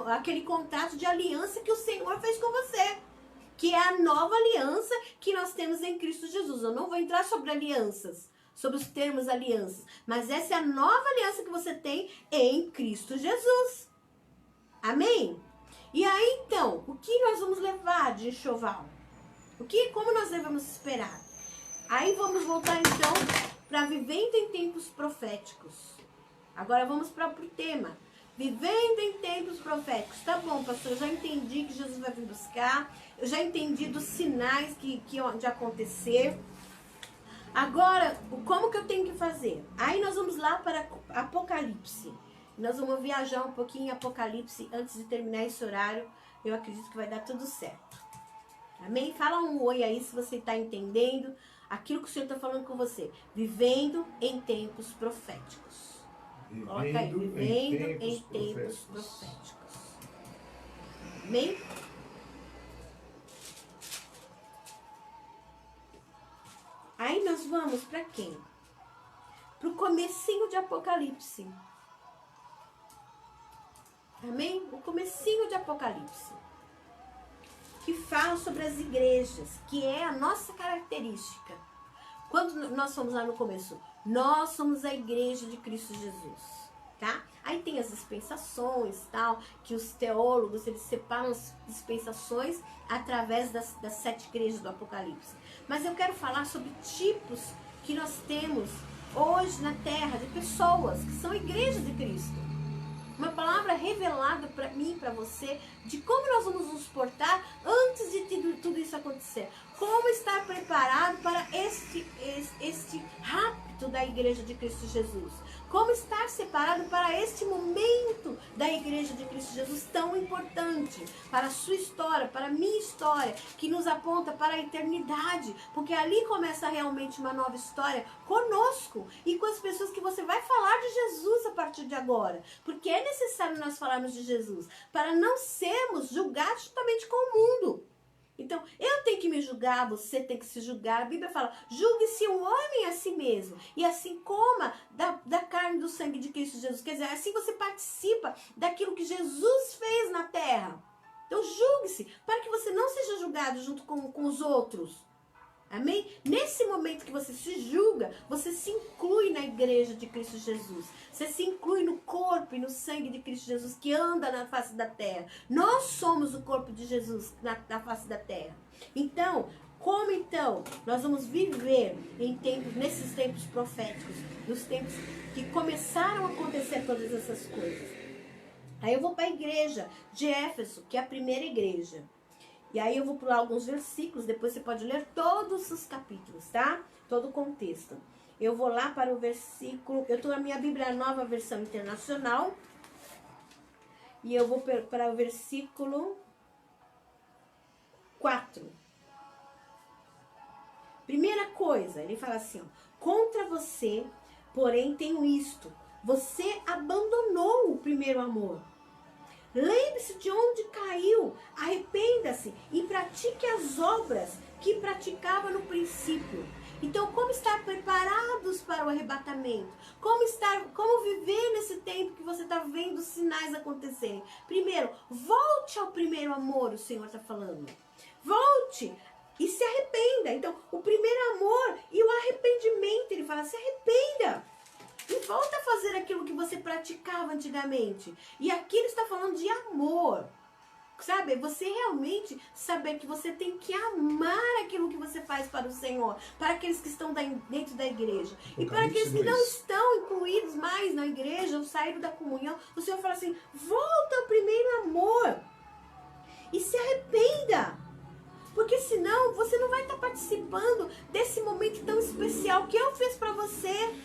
aquele contrato de aliança que o Senhor fez com você. Que é a nova aliança que nós temos em Cristo Jesus. Eu não vou entrar sobre alianças, sobre os termos alianças. Mas essa é a nova aliança que você tem em Cristo Jesus. Amém? E aí, então, o que nós vamos levar de enxoval? Como nós devemos esperar? Aí vamos voltar, então, para vivendo em tempos proféticos. Agora vamos para o tema. Vivendo em tempos proféticos. Tá bom, pastor, eu já entendi que Jesus vai vir buscar. Eu já entendi dos sinais que de acontecer. Agora, como que eu tenho que fazer? Aí nós vamos lá para Apocalipse. Nós vamos viajar um pouquinho em Apocalipse antes de terminar esse horário. Eu acredito que vai dar tudo certo. Amém? Fala um oi aí se você está entendendo aquilo que o Senhor está falando com você. Vivendo em tempos proféticos. Coloca aí, vivendo em tempos proféticos. Amém? Aí nós vamos para quem? Para o comecinho de Apocalipse. Amém? O comecinho de Apocalipse. Que fala sobre as igrejas, que é a nossa característica. Quando nós fomos lá no começo, nós somos a igreja de Cristo Jesus. tá? Aí tem as dispensações, tal, que os teólogos, eles separam as dispensações através das 7 igrejas do Apocalipse. Mas eu quero falar sobre tipos que nós temos hoje na Terra, de pessoas que são igrejas de Cristo. Uma palavra revelada para mim, para você, de como nós vamos nos portar antes de tudo isso acontecer. Como estar preparado para este rapto da igreja de Cristo Jesus. Como estar separado para este momento da igreja de Cristo Jesus tão importante. Para a sua história, para a minha história, que nos aponta para a eternidade. Porque ali começa realmente uma nova história conosco e com as pessoas que você vai falar de Jesus a partir de agora. Porque é necessário nós falarmos de Jesus para não sermos julgados juntamente com o mundo. Então, eu tenho que me julgar, você tem que se julgar. A Bíblia fala, julgue-se um homem a si mesmo. E assim coma da carne e do sangue de Cristo Jesus. Quer dizer, assim você participa daquilo que Jesus fez na terra. Então, julgue-se, para que você não seja julgado junto com os outros. Amém? Nesse momento que você se julga, você se inclui na igreja de Cristo Jesus. Você se inclui no corpo e no sangue de Cristo Jesus que anda na face da terra. Nós somos o corpo de Jesus na face da terra. Então, como então nós vamos viver nesses tempos proféticos, nos tempos que começaram a acontecer todas essas coisas? Aí eu vou para a igreja de Éfeso, que é a primeira igreja. E aí eu vou pular alguns versículos, depois você pode ler todos os capítulos, tá? Todo o contexto. Eu vou lá para o versículo, eu estou na minha Bíblia Nova Versão Internacional, e eu vou para o versículo 4. Primeira coisa, ele fala assim, ó, contra você, porém tenho isto, você abandonou o primeiro amor. Lembre-se de onde caiu, arrependa-se e pratique as obras que praticava no princípio. Então, como estar preparados para o arrebatamento? Como viver nesse tempo que você está vendo os sinais acontecerem? Primeiro, volte ao primeiro amor, o Senhor está falando. Volte e se arrependa. Então, o primeiro amor e o arrependimento, ele fala, se arrependa. E volta a fazer aquilo que você praticava antigamente. E aqui ele está falando de amor. Sabe? Você realmente saber que você tem que amar aquilo que você faz para o Senhor. Para aqueles que estão dentro da igreja. E para aqueles que não estão incluídos mais na igreja ou saíram da comunhão. O Senhor fala assim, volta ao primeiro amor. E se arrependa. Porque senão você não vai estar participando desse momento tão especial que eu fiz para você.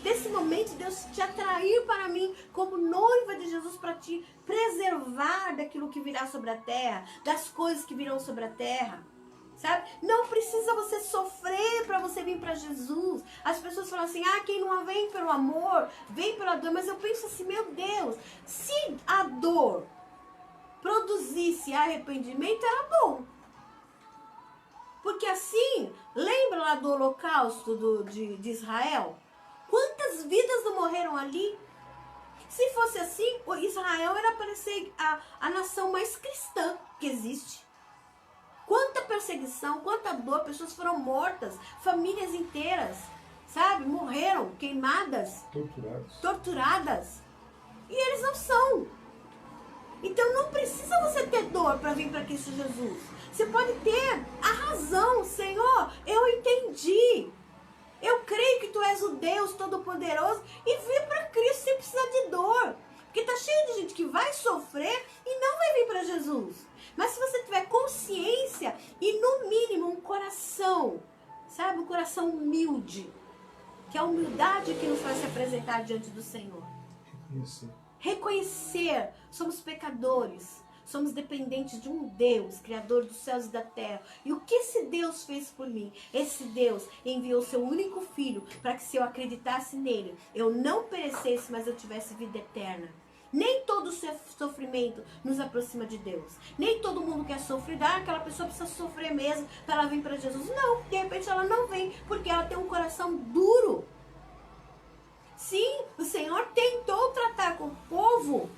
Desse momento, Deus te atraiu para mim como noiva de Jesus para te preservar daquilo que virá sobre a terra, das coisas que virão sobre a terra, sabe? Não precisa você sofrer para você vir para Jesus. As pessoas falam assim, quem não vem pelo amor, vem pela dor. Mas eu penso assim, meu Deus, se a dor produzisse arrependimento, era bom. Porque assim, lembra lá do holocausto de Israel? Quantas vidas não morreram ali? Se fosse assim, Israel era para ser a nação mais cristã que existe. Quanta perseguição, quanta dor, pessoas foram mortas, famílias inteiras, sabe? Morreram, queimadas, torturadas. E eles não são. Então não precisa você ter dor para vir para Cristo Jesus. Você pode ter a razão, Senhor, eu entendi. Eu creio que Tu és o Deus Todo-Poderoso e vir para Cristo sem precisar de dor. Porque tá cheio de gente que vai sofrer e não vai vir para Jesus. Mas se você tiver consciência e no mínimo um coração, sabe? Um coração humilde. Que é a humildade que nos faz se apresentar diante do Senhor. Reconhecer, somos pecadores. Somos dependentes de um Deus, Criador dos céus e da terra. E o que esse Deus fez por mim? Esse Deus enviou seu único Filho para que se eu acreditasse nele, eu não perecesse, mas eu tivesse vida eterna. Nem todo sofrimento nos aproxima de Deus. Nem todo mundo quer sofrer. Aquela pessoa precisa sofrer mesmo para ela vir para Jesus. Não, de repente ela não vem, porque ela tem um coração duro. Sim, o Senhor tentou tratar com o povo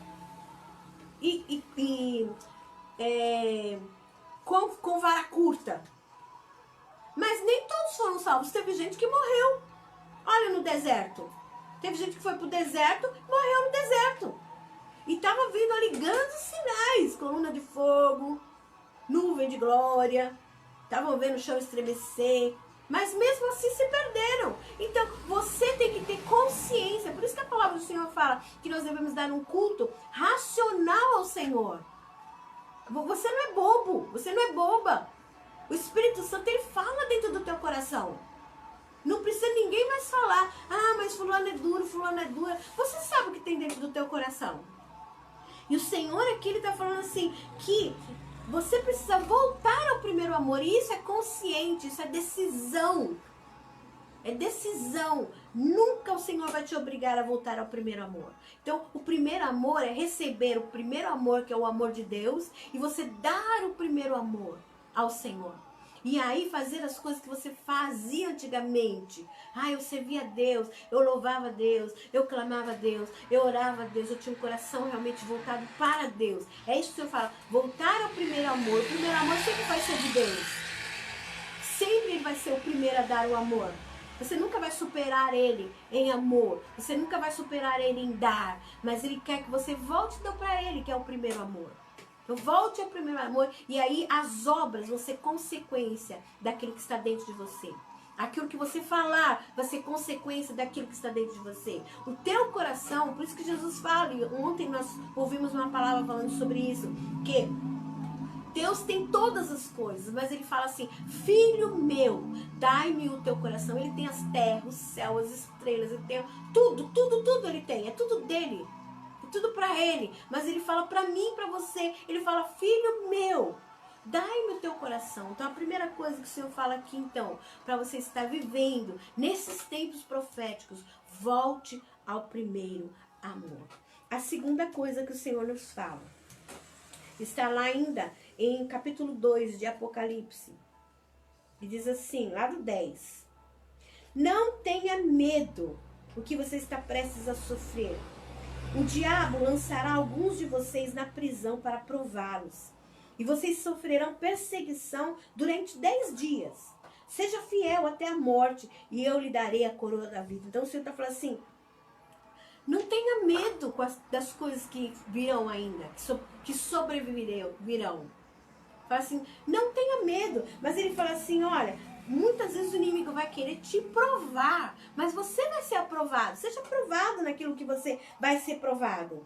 com vara curta. Mas nem todos foram salvos. Teve gente que morreu. Olha no deserto. Teve gente que foi pro deserto, morreu no deserto. E estava vindo ali grandes sinais, coluna de fogo, nuvem de glória, estavam vendo o chão estremecer, mas mesmo assim se perderam. Então você tem que ter consciência, por isso que a palavra do Senhor fala que nós devemos dar um culto racional ao Senhor. Você não é bobo, você não é boba. O Espírito Santo, ele fala dentro do teu coração. Não precisa ninguém mais falar, ah, mas fulano é duro, fulano é dura. Você sabe o que tem dentro do teu coração. E o Senhor aqui, ele está falando assim, que você precisa voltar ao primeiro amor. E isso é consciente, isso é decisão. É decisão. Nunca o Senhor vai te obrigar a voltar ao primeiro amor. Então, o primeiro amor é receber o primeiro amor, que é o amor de Deus, e você dar o primeiro amor ao Senhor. E aí fazer as coisas que você fazia antigamente. Ah, eu servia a Deus, eu louvava a Deus, eu clamava a Deus, eu orava a Deus, eu tinha um coração realmente voltado para Deus. É isso que eu falo, voltar ao primeiro amor. O primeiro amor sempre vai ser de Deus. Sempre ele vai ser o primeiro a dar o amor. Você nunca vai superar ele em amor. Você nunca vai superar ele em dar. Mas ele quer que você volte para ele, que é o primeiro amor. Então volte ao primeiro amor. E aí as obras vão ser consequência daquilo que está dentro de você. Aquilo que você falar vai ser consequência daquilo que está dentro de você. O teu coração, por isso que Jesus fala, e ontem nós ouvimos uma palavra falando sobre isso, que Deus tem todas as coisas, mas ele fala assim, filho meu, dai-me o teu coração. Ele tem as terras, o céu, as estrelas, ele tem tudo ele tem, é tudo dele, é tudo para ele. Mas ele fala para mim, para você, ele fala, filho meu, dai-me o teu coração. Então a primeira coisa que o Senhor fala aqui, então, para você estar vivendo nesses tempos proféticos, volte ao primeiro amor. A segunda coisa que o Senhor nos fala, está lá ainda em capítulo 2 de Apocalipse. E diz assim, lá do 10. Não tenha medo do que você está prestes a sofrer. O diabo lançará alguns de vocês na prisão para prová-los. E vocês sofrerão perseguição durante 10 dias. Seja fiel até a morte e eu lhe darei a coroa da vida. Então o Senhor está falando assim, não tenha medo das coisas que virão ainda, que sobreviverão. Fala assim, não tenha medo. Mas ele fala assim, olha, muitas vezes o inimigo vai querer te provar, mas você vai ser aprovado. Seja aprovado naquilo que você vai ser provado.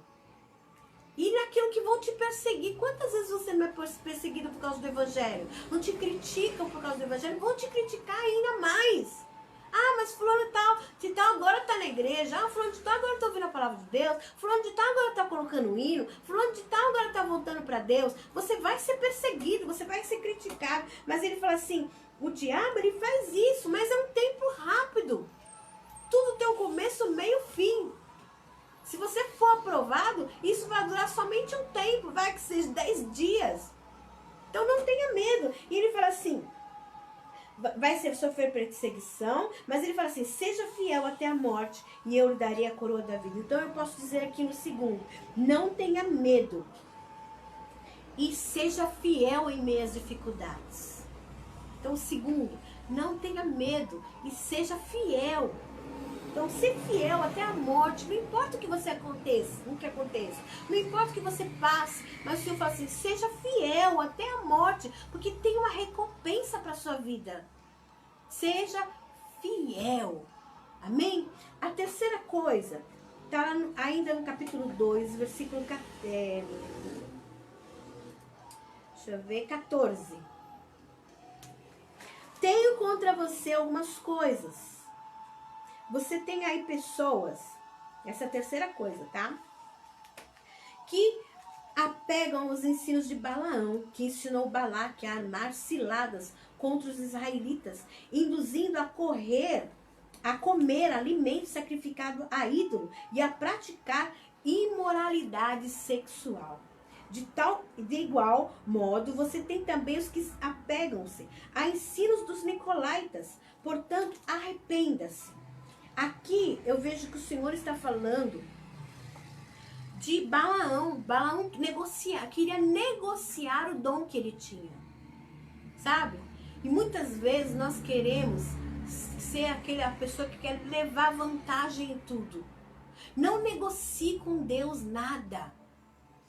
E naquilo que vão te perseguir. Quantas vezes você não é perseguido por causa do evangelho? Não te criticam por causa do evangelho? Vão te criticar ainda mais. Ah, mas fulano de tal agora tá na igreja. Ah, fulano de tal agora tá ouvindo a palavra de Deus. Fulano de tal agora tá colocando um hino. Fulano de tal agora tá voltando para Deus. Você vai ser perseguido, você vai ser criticado. Mas ele fala assim, o diabo ele faz isso, mas é um tempo rápido. Tudo tem um começo, meio, fim. Se você for aprovado, isso vai durar somente um tempo, vai que seja 10 dias. Então não tenha medo. E ele fala assim, vai sofrer perseguição, mas ele fala assim, seja fiel até a morte e eu lhe darei a coroa da vida. Então eu posso dizer aqui no segundo, não tenha medo e seja fiel em meio às dificuldades. Então o segundo, não tenha medo e seja fiel. Então, ser fiel até a morte, não importa o que você aconteça, não importa o que você passe, mas o Senhor fala assim, seja fiel até a morte, porque tem uma recompensa para a sua vida. Seja fiel. Amém? A terceira coisa, está ainda no capítulo 2, versículo 14. Tenho contra você algumas coisas. Você tem aí pessoas, essa é a terceira coisa, tá? Que apegam os ensinos de Balaão, que ensinou Balaque a armar ciladas contra os israelitas, induzindo a comer alimento sacrificado a ídolo e a praticar imoralidade sexual. De igual modo, você tem também os que apegam-se a ensinos dos nicolaítas. Portanto, arrependa-se. Aqui eu vejo que o Senhor está falando de Balaão. Balaão queria negociar o dom que ele tinha. Sabe? E muitas vezes nós queremos ser a pessoa que quer levar vantagem em tudo. Não negocie com Deus nada.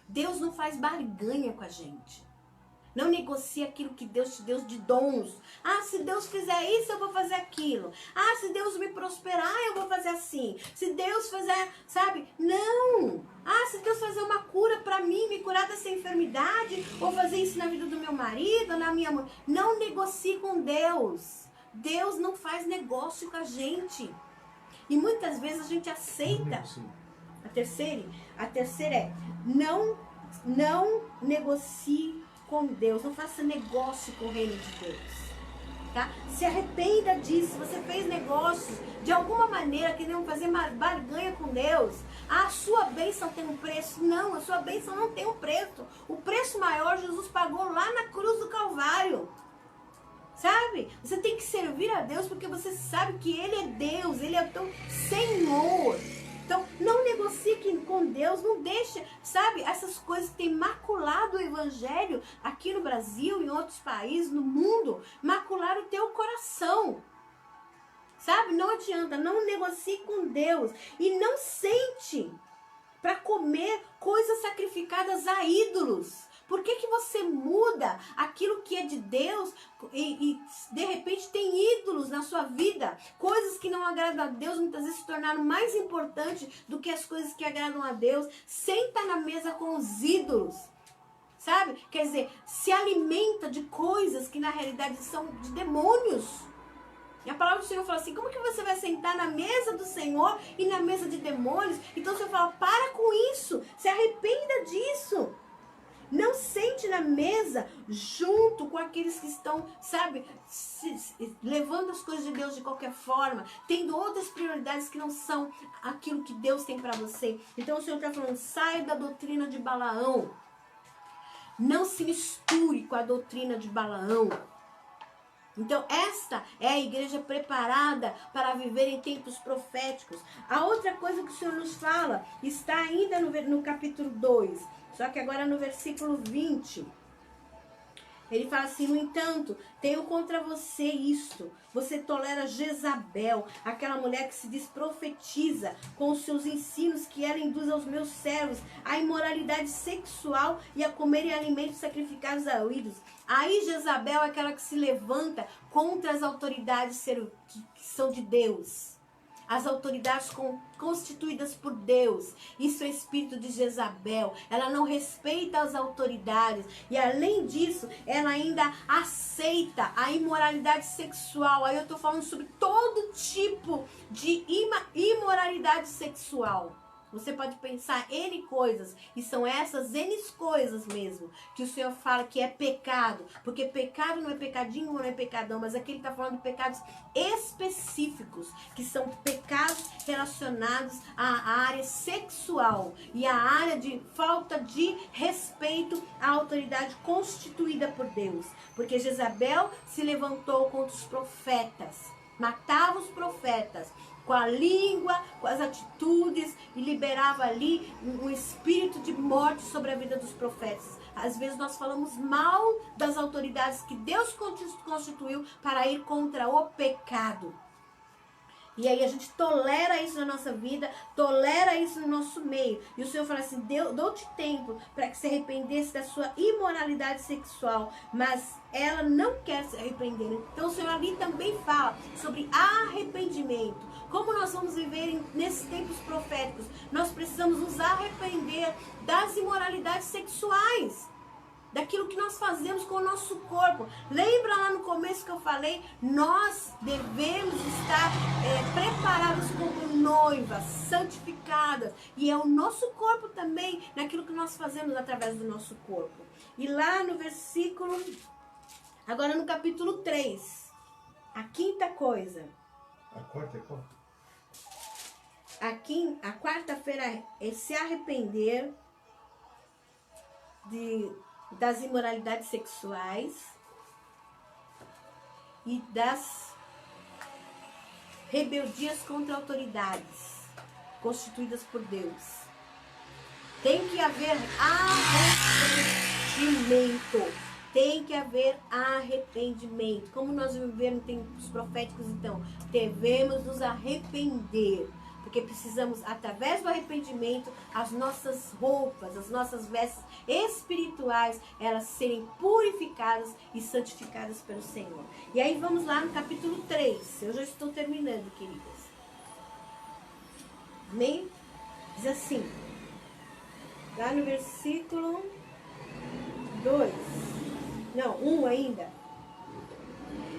Deus não faz barganha com a gente. Não negocie aquilo que Deus te deu de dons. Ah, se Deus fizer isso, eu vou fazer aquilo. Ah, se Deus me prosperar, eu vou fazer assim. Se Deus fizer, sabe? Não. Ah, se Deus fazer uma cura pra mim, me curar dessa enfermidade, ou fazer isso na vida do meu marido, na minha mãe. Não negocie com Deus. Deus não faz negócio com a gente. E muitas vezes a gente aceita. A terceira é, não negocie com Deus, não faça negócio com o reino de Deus, tá? Se arrependa disso. Se você fez negócios de alguma maneira que não fazer uma barganha com Deus, a sua bênção tem um preço. Não, a sua bênção não tem um preço. O preço maior Jesus pagou lá na cruz do Calvário. Sabe? Você tem que servir a Deus porque você sabe que Ele é Deus, Ele é o teu Senhor. Então, não negocie com Deus, não deixe, sabe, essas coisas que têm maculado o Evangelho aqui no Brasil, em outros países, no mundo, macular o teu coração. Sabe? Não adianta, não negocie com Deus e não sente para comer coisas sacrificadas a ídolos. Por que você muda aquilo que é de Deus e de repente tem ídolos na sua vida? Coisas que não agradam a Deus muitas vezes se tornaram mais importantes do que as coisas que agradam a Deus. Senta na mesa com os ídolos, sabe? Quer dizer, se alimenta de coisas que na realidade são de demônios. E a palavra do Senhor fala assim, como que você vai sentar na mesa do Senhor e na mesa de demônios? Então o Senhor fala, para com isso, se arrependa disso. Não sente na mesa junto com aqueles que estão, sabe, levando as coisas de Deus de qualquer forma, tendo outras prioridades que não são aquilo que Deus tem para você. Então o Senhor está falando, saia da doutrina de Balaão. Não se misture com a doutrina de Balaão. Então esta é a igreja preparada para viver em tempos proféticos. A outra coisa que o Senhor nos fala está ainda no capítulo 2. Só que agora no versículo 20, ele fala assim, no entanto, tenho contra você isto, você tolera Jezabel, aquela mulher que se diz profetiza, com os seus ensinos que ela induz aos meus servos, a imoralidade sexual e a comerem alimentos sacrificados a ídolos. Aí Jezabel é aquela que se levanta contra as autoridades que são de Deus. As autoridades constituídas por Deus. Isso é espírito de Jezabel. Ela não respeita as autoridades. E além disso, ela ainda aceita a imoralidade sexual. Aí eu estou falando sobre todo tipo de imoralidade sexual. Você pode pensar N coisas, e são essas N coisas mesmo, que o Senhor fala que é pecado, porque pecado não é pecadinho, não é pecadão, mas aqui ele está falando de pecados específicos, que são pecados relacionados à área sexual, e à área de falta de respeito à autoridade constituída por Deus, porque Jezabel se levantou contra os profetas, matava os profetas, com a língua, com as atitudes, e liberava ali um espírito de morte sobre a vida dos profetas. Às vezes nós falamos mal das autoridades que Deus constituiu para ir contra o pecado. E aí a gente tolera isso na nossa vida, tolera isso no nosso meio. E o Senhor fala assim, dou-te tempo para que se arrependesse da sua imoralidade sexual. Mas ela não quer se arrepender. Então o Senhor ali também fala sobre arrependimento. Como nós vamos viver nesses tempos proféticos? Nós precisamos nos arrepender das imoralidades sexuais. Daquilo que nós fazemos com o nosso corpo. Lembra lá no começo que eu falei? Nós devemos estar preparados como noivas, santificadas. E é o nosso corpo também, naquilo que nós fazemos através do nosso corpo. E lá no versículo, agora no capítulo 3, a quinta coisa. A quarta é qual? A quarta-feira é se arrepender das imoralidades sexuais e das rebeldias contra autoridades constituídas por Deus. Tem que haver arrependimento. Tem que haver arrependimento. Como nós vivemos em tempos proféticos, então, devemos nos arrepender. Porque precisamos, através do arrependimento, as nossas roupas, as nossas vestes espirituais, elas serem purificadas e santificadas pelo Senhor. E aí vamos lá no capítulo 3. Eu já estou terminando, queridas. Amém? Diz assim, lá no versículo 2. Não, 1 ainda.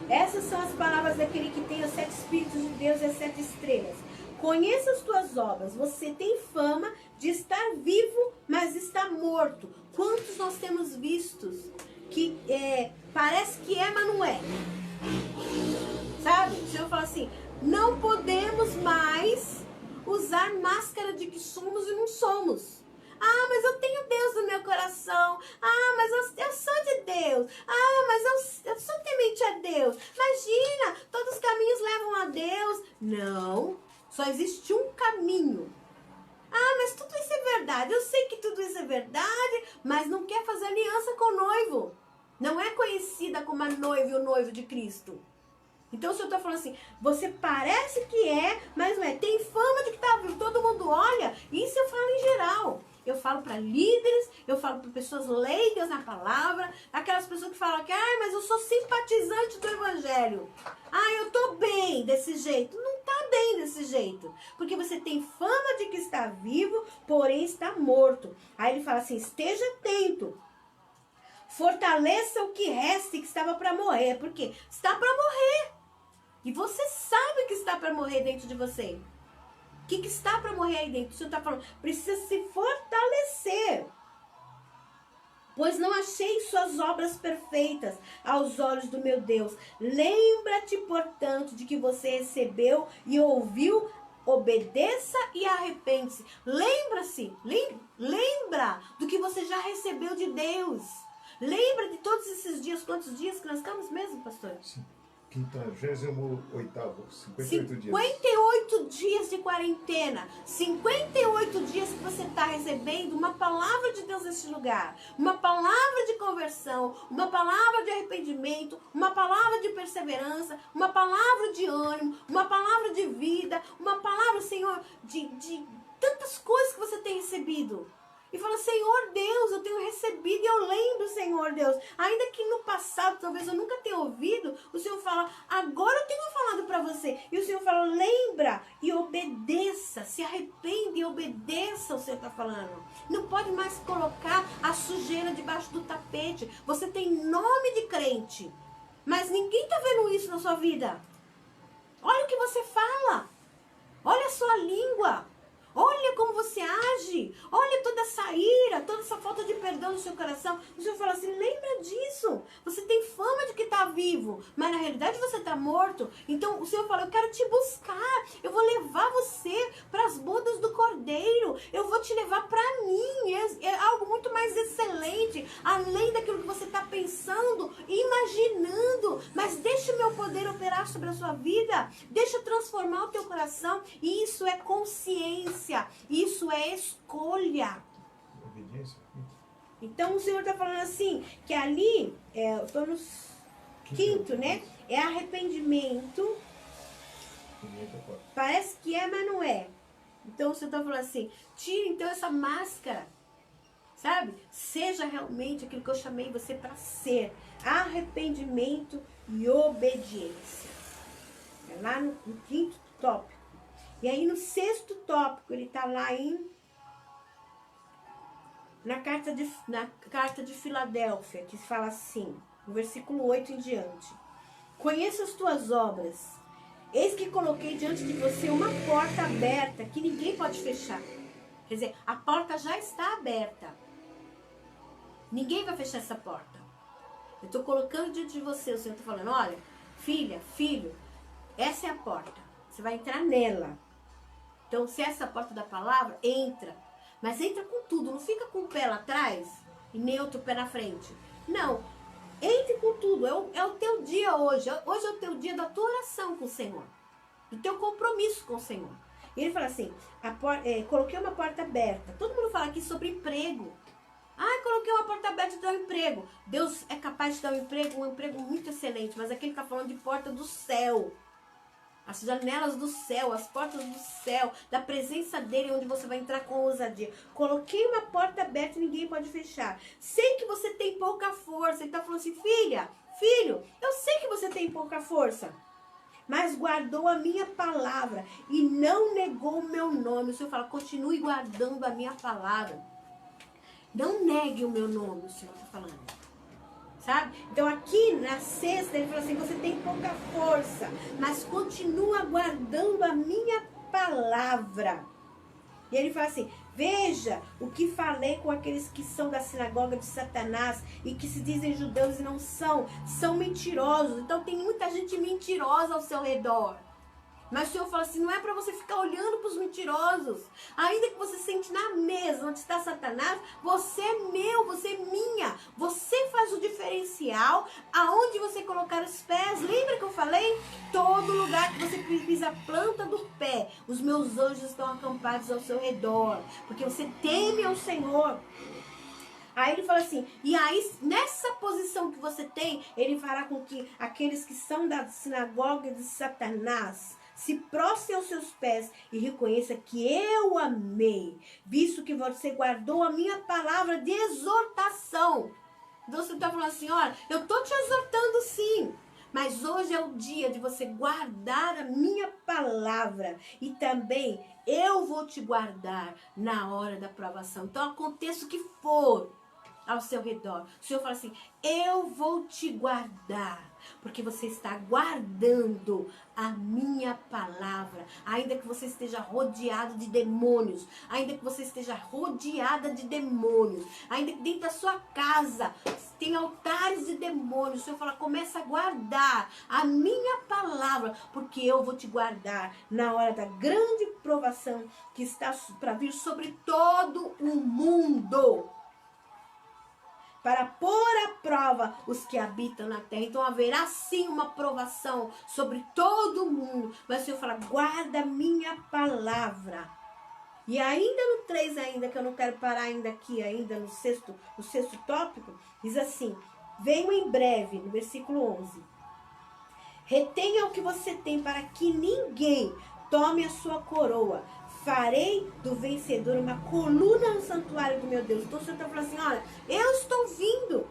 Essas são as palavras daquele que tem os 7 Espíritos de Deus e as 7 estrelas. Conheça as tuas obras. Você tem fama de estar vivo, mas está morto. Quantos nós temos vistos que parece que é, mas não é? Sabe? O Senhor fala assim, não podemos mais usar máscara de que somos e não somos. Ah, mas eu tenho Deus no meu coração. Ah, mas eu sou de Deus. Ah, mas eu sou temente a Deus. Imagina, todos os caminhos levam a Deus. Não, só existe um caminho. Ah, mas tudo isso é verdade. Eu sei que tudo isso é verdade, mas não quer fazer aliança com o noivo. Não é conhecida como a noiva e o noivo de Cristo. Então o Senhor está falando assim, você parece que é, mas não é. Tem fama de que está vivo, todo mundo olha. Isso eu falo em geral. Eu falo para líderes, eu falo para pessoas leigas na palavra, aquelas pessoas que falam que, mas eu sou simpatizante do evangelho. Eu estou bem desse jeito. Não está bem desse jeito. Porque você tem fama de que está vivo, porém está morto. Aí ele fala assim, esteja atento. Fortaleça o que resta e que estava para morrer. Por quê? Está para morrer. E você sabe que está para morrer dentro de você. O que está para morrer aí dentro? O Senhor está falando, precisa se fortalecer. Pois não achei suas obras perfeitas aos olhos do meu Deus. Lembra-te, portanto, de que você recebeu e ouviu, obedeça e arrepende-se. Lembra do que você já recebeu de Deus. Lembra de todos esses dias, quantos dias que nós estamos mesmo, pastor? Sim. 58º, 58 dias. 58 dias de quarentena. 58 dias que você está recebendo uma palavra de Deus neste lugar. Uma palavra de conversão, uma palavra de arrependimento, uma palavra de perseverança, uma palavra de ânimo, uma palavra de vida, uma palavra, Senhor, de tantas coisas que você tem recebido. E fala, Senhor Deus, eu tenho recebido e eu lembro, Senhor Deus. Ainda que no passado, talvez eu nunca tenha ouvido, o Senhor fala, agora eu tenho falado para você. E o Senhor fala, lembra e obedeça, se arrepende e obedeça, o Senhor está falando. Não pode mais colocar a sujeira debaixo do tapete. Você tem nome de crente, mas ninguém está vendo isso na sua vida. Olha o que você fala. Olha a sua língua. Olha como você age. Olha toda essa ira, toda essa falta de perdão no seu coração. O Senhor fala assim, lembra disso. Você tem fama de que está vivo, mas na realidade você está morto. Então o Senhor fala, eu quero te buscar. Eu vou levar você para as bodas do Cordeiro. Eu vou te levar para mim. É algo muito mais excelente, além daquilo que você está pensando, imaginando. Mas deixa o meu poder operar sobre a sua vida. Deixa eu transformar o teu coração. E isso é consciência. Isso é escolha. Obediência. Então o Senhor está falando assim, que ali, eu estou no quinto, né? É arrependimento. Parece que é, mas não é. Então o Senhor está falando assim, tira então essa máscara, sabe? Seja realmente aquilo que eu chamei você para ser. Arrependimento e obediência. É lá no quinto tópico. E aí no sexto tópico, ele está lá na carta de Filadélfia, que fala assim, no versículo 8 em diante. Conheça as tuas obras. Eis que coloquei diante de você uma porta aberta que ninguém pode fechar. Quer dizer, a porta já está aberta. Ninguém vai fechar essa porta. Eu estou colocando diante de você, o Senhor está falando, olha, filha, filho, essa é a porta. Você vai entrar nela. Então, se essa é a porta da palavra, entra. Mas entra com tudo. Não fica com o pé lá atrás e nem outro pé na frente. Não. Entre com tudo. É o teu dia hoje. Hoje é o teu dia da tua oração com o Senhor. Do teu compromisso com o Senhor. E ele fala assim, coloquei uma porta aberta. Todo mundo fala aqui sobre emprego. Ah, coloquei uma porta aberta e dá um emprego. Deus é capaz de dar um emprego muito excelente, mas aqui ele está falando de porta do céu. As janelas do céu, as portas do céu, da presença dele, onde você vai entrar com ousadia. Coloquei uma porta aberta e ninguém pode fechar. Sei que você tem pouca força. Ele está falando assim, filha, filho, eu sei que você tem pouca força, mas guardou a minha palavra e não negou o meu nome. O Senhor fala, continue guardando a minha palavra. Não negue o meu nome, o Senhor está falando. Sabe? Então aqui na sexta ele fala assim, você tem pouca força, mas continua guardando a minha palavra. E ele fala assim, veja o que falei com aqueles que são da sinagoga de Satanás e que se dizem judeus e não são mentirosos. Então tem muita gente mentirosa ao seu redor. Mas o Senhor fala assim, não é para você ficar olhando para os mentirosos. Ainda que você sente na mesa onde está Satanás, você é meu, você é minha. Você faz o diferencial aonde você colocar os pés. Lembra que eu falei? Todo lugar que você pisa a planta do pé, os meus anjos estão acampados ao seu redor. Porque você teme ao Senhor. Aí ele fala assim, e aí nessa posição que você tem, ele fará com que aqueles que são da sinagoga de Satanás se prostre aos seus pés e reconheça que eu amei, visto que você guardou a minha palavra de exortação. Então você está falando assim, olha, eu estou te exortando sim, mas hoje é o dia de você guardar a minha palavra e também eu vou te guardar na hora da provação. Então aconteça o que for ao seu redor, o Senhor fala assim, eu vou te guardar, porque você está guardando a minha palavra, ainda que você esteja rodeado de demônios, ainda que você esteja rodeada de demônios, ainda que dentro da sua casa tem altares de demônios, o Senhor fala, começa a guardar a minha palavra, porque eu vou te guardar na hora da grande provação que está para vir sobre todo o mundo, para pôr à prova os que habitam na terra. Então haverá sim uma provação sobre todo mundo. Mas o Senhor fala, guarda minha palavra. E ainda no 3 ainda, que eu não quero parar ainda aqui, ainda no sexto tópico, diz assim, venho em breve, no versículo 11. Retenha o que você tem para que ninguém tome a sua coroa. Farei do vencedor uma coluna no santuário do meu Deus. Então o Senhor está falando assim, olha, eu estou vindo.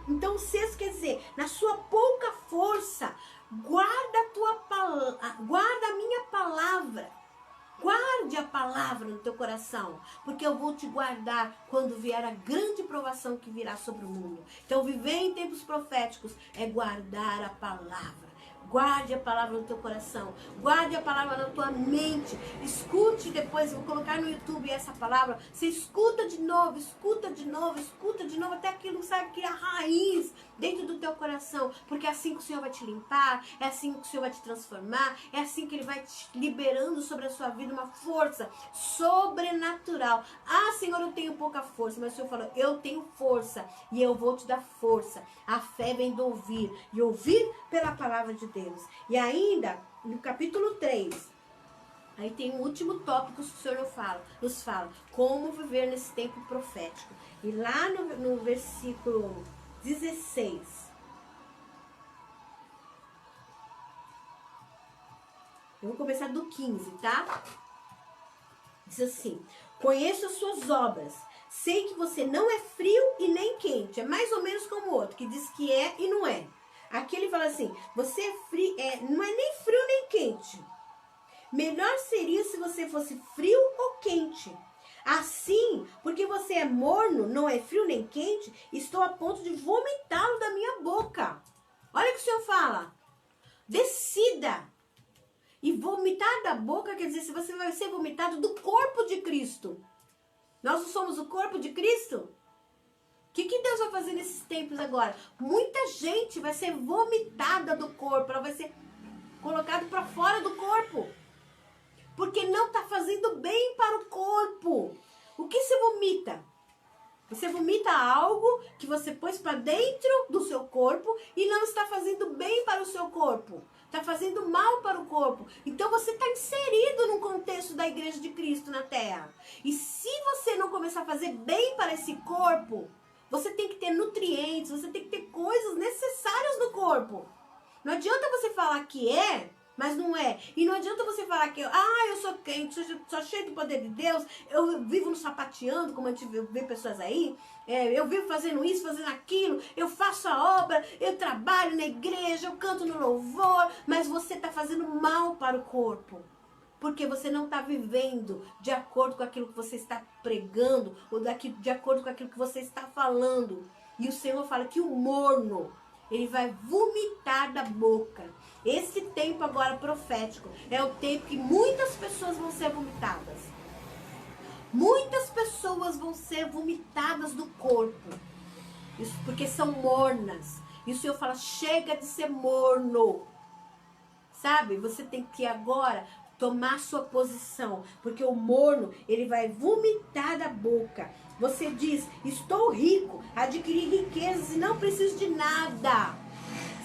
Então o sexto quer dizer, na sua pouca força, guarda a minha palavra. Guarde a palavra no teu coração, porque eu vou te guardar quando vier a grande provação que virá sobre o mundo. Então viver em tempos proféticos é guardar a palavra. Guarde a palavra no teu coração. Guarde a palavra na tua mente. Escute depois, vou colocar no YouTube essa palavra. Você escuta de novo, escuta de novo, escuta de novo, até aquilo, sabe, que é a raiz dentro do teu coração. Porque é assim que o Senhor vai te limpar, é assim que o Senhor vai te transformar, é assim que Ele vai te liberando sobre a sua vida uma força sobrenatural. Ah, Senhor, eu tenho pouca força, mas o Senhor falou, eu tenho força e eu vou te dar força. A fé vem do ouvir, e ouvir pela palavra de Deus. E ainda, no capítulo 3, aí tem um último tópico que o Senhor nos fala, como viver nesse tempo profético. E lá no versículo 16, eu vou começar do 15, tá? Diz assim, conheço as suas obras, sei que você não é frio e nem quente, é mais ou menos como o outro, que diz que é e não é. Aqui ele fala assim, você é frio, não é nem frio nem quente. Melhor seria se você fosse frio ou quente. Assim, porque você é morno, não é frio nem quente, estou a ponto de vomitá-lo da minha boca. Olha o que o Senhor fala. Decida. E vomitar da boca quer dizer, se você vai ser vomitado do corpo de Cristo. Nós não somos o corpo de Cristo? O que Deus vai fazer nesses tempos agora? Muita gente vai ser vomitada do corpo, ela vai ser colocada para fora do corpo. Porque não está fazendo bem para o corpo. O que se vomita? Você vomita algo que você pôs para dentro do seu corpo e não está fazendo bem para o seu corpo. Está fazendo mal para o corpo. Então você está inserido no contexto da igreja de Cristo na terra. E se você não começar a fazer bem para esse corpo, você tem que ter nutrientes, você tem que ter coisas necessárias no corpo. Não adianta você falar que é, mas não é. E não adianta você falar que eu sou crente, sou cheio do poder de Deus, eu vivo no sapateando, como a gente vê pessoas aí, eu vivo fazendo isso, fazendo aquilo, eu faço a obra, eu trabalho na igreja, eu canto no louvor, mas você está fazendo mal para o corpo. Porque você não está vivendo de acordo com aquilo que você está pregando, ou de acordo com aquilo que você está falando. E o Senhor fala que o morno, ele vai vomitar da boca. Esse tempo agora profético é o tempo que muitas pessoas vão ser vomitadas. Muitas pessoas vão ser vomitadas do corpo. Isso porque são mornas. E o Senhor fala, chega de ser morno. Sabe? Você tem que agora tomar sua posição. Porque o morno, ele vai vomitar da boca. Você diz, estou rico, adquiri riquezas e não preciso de nada.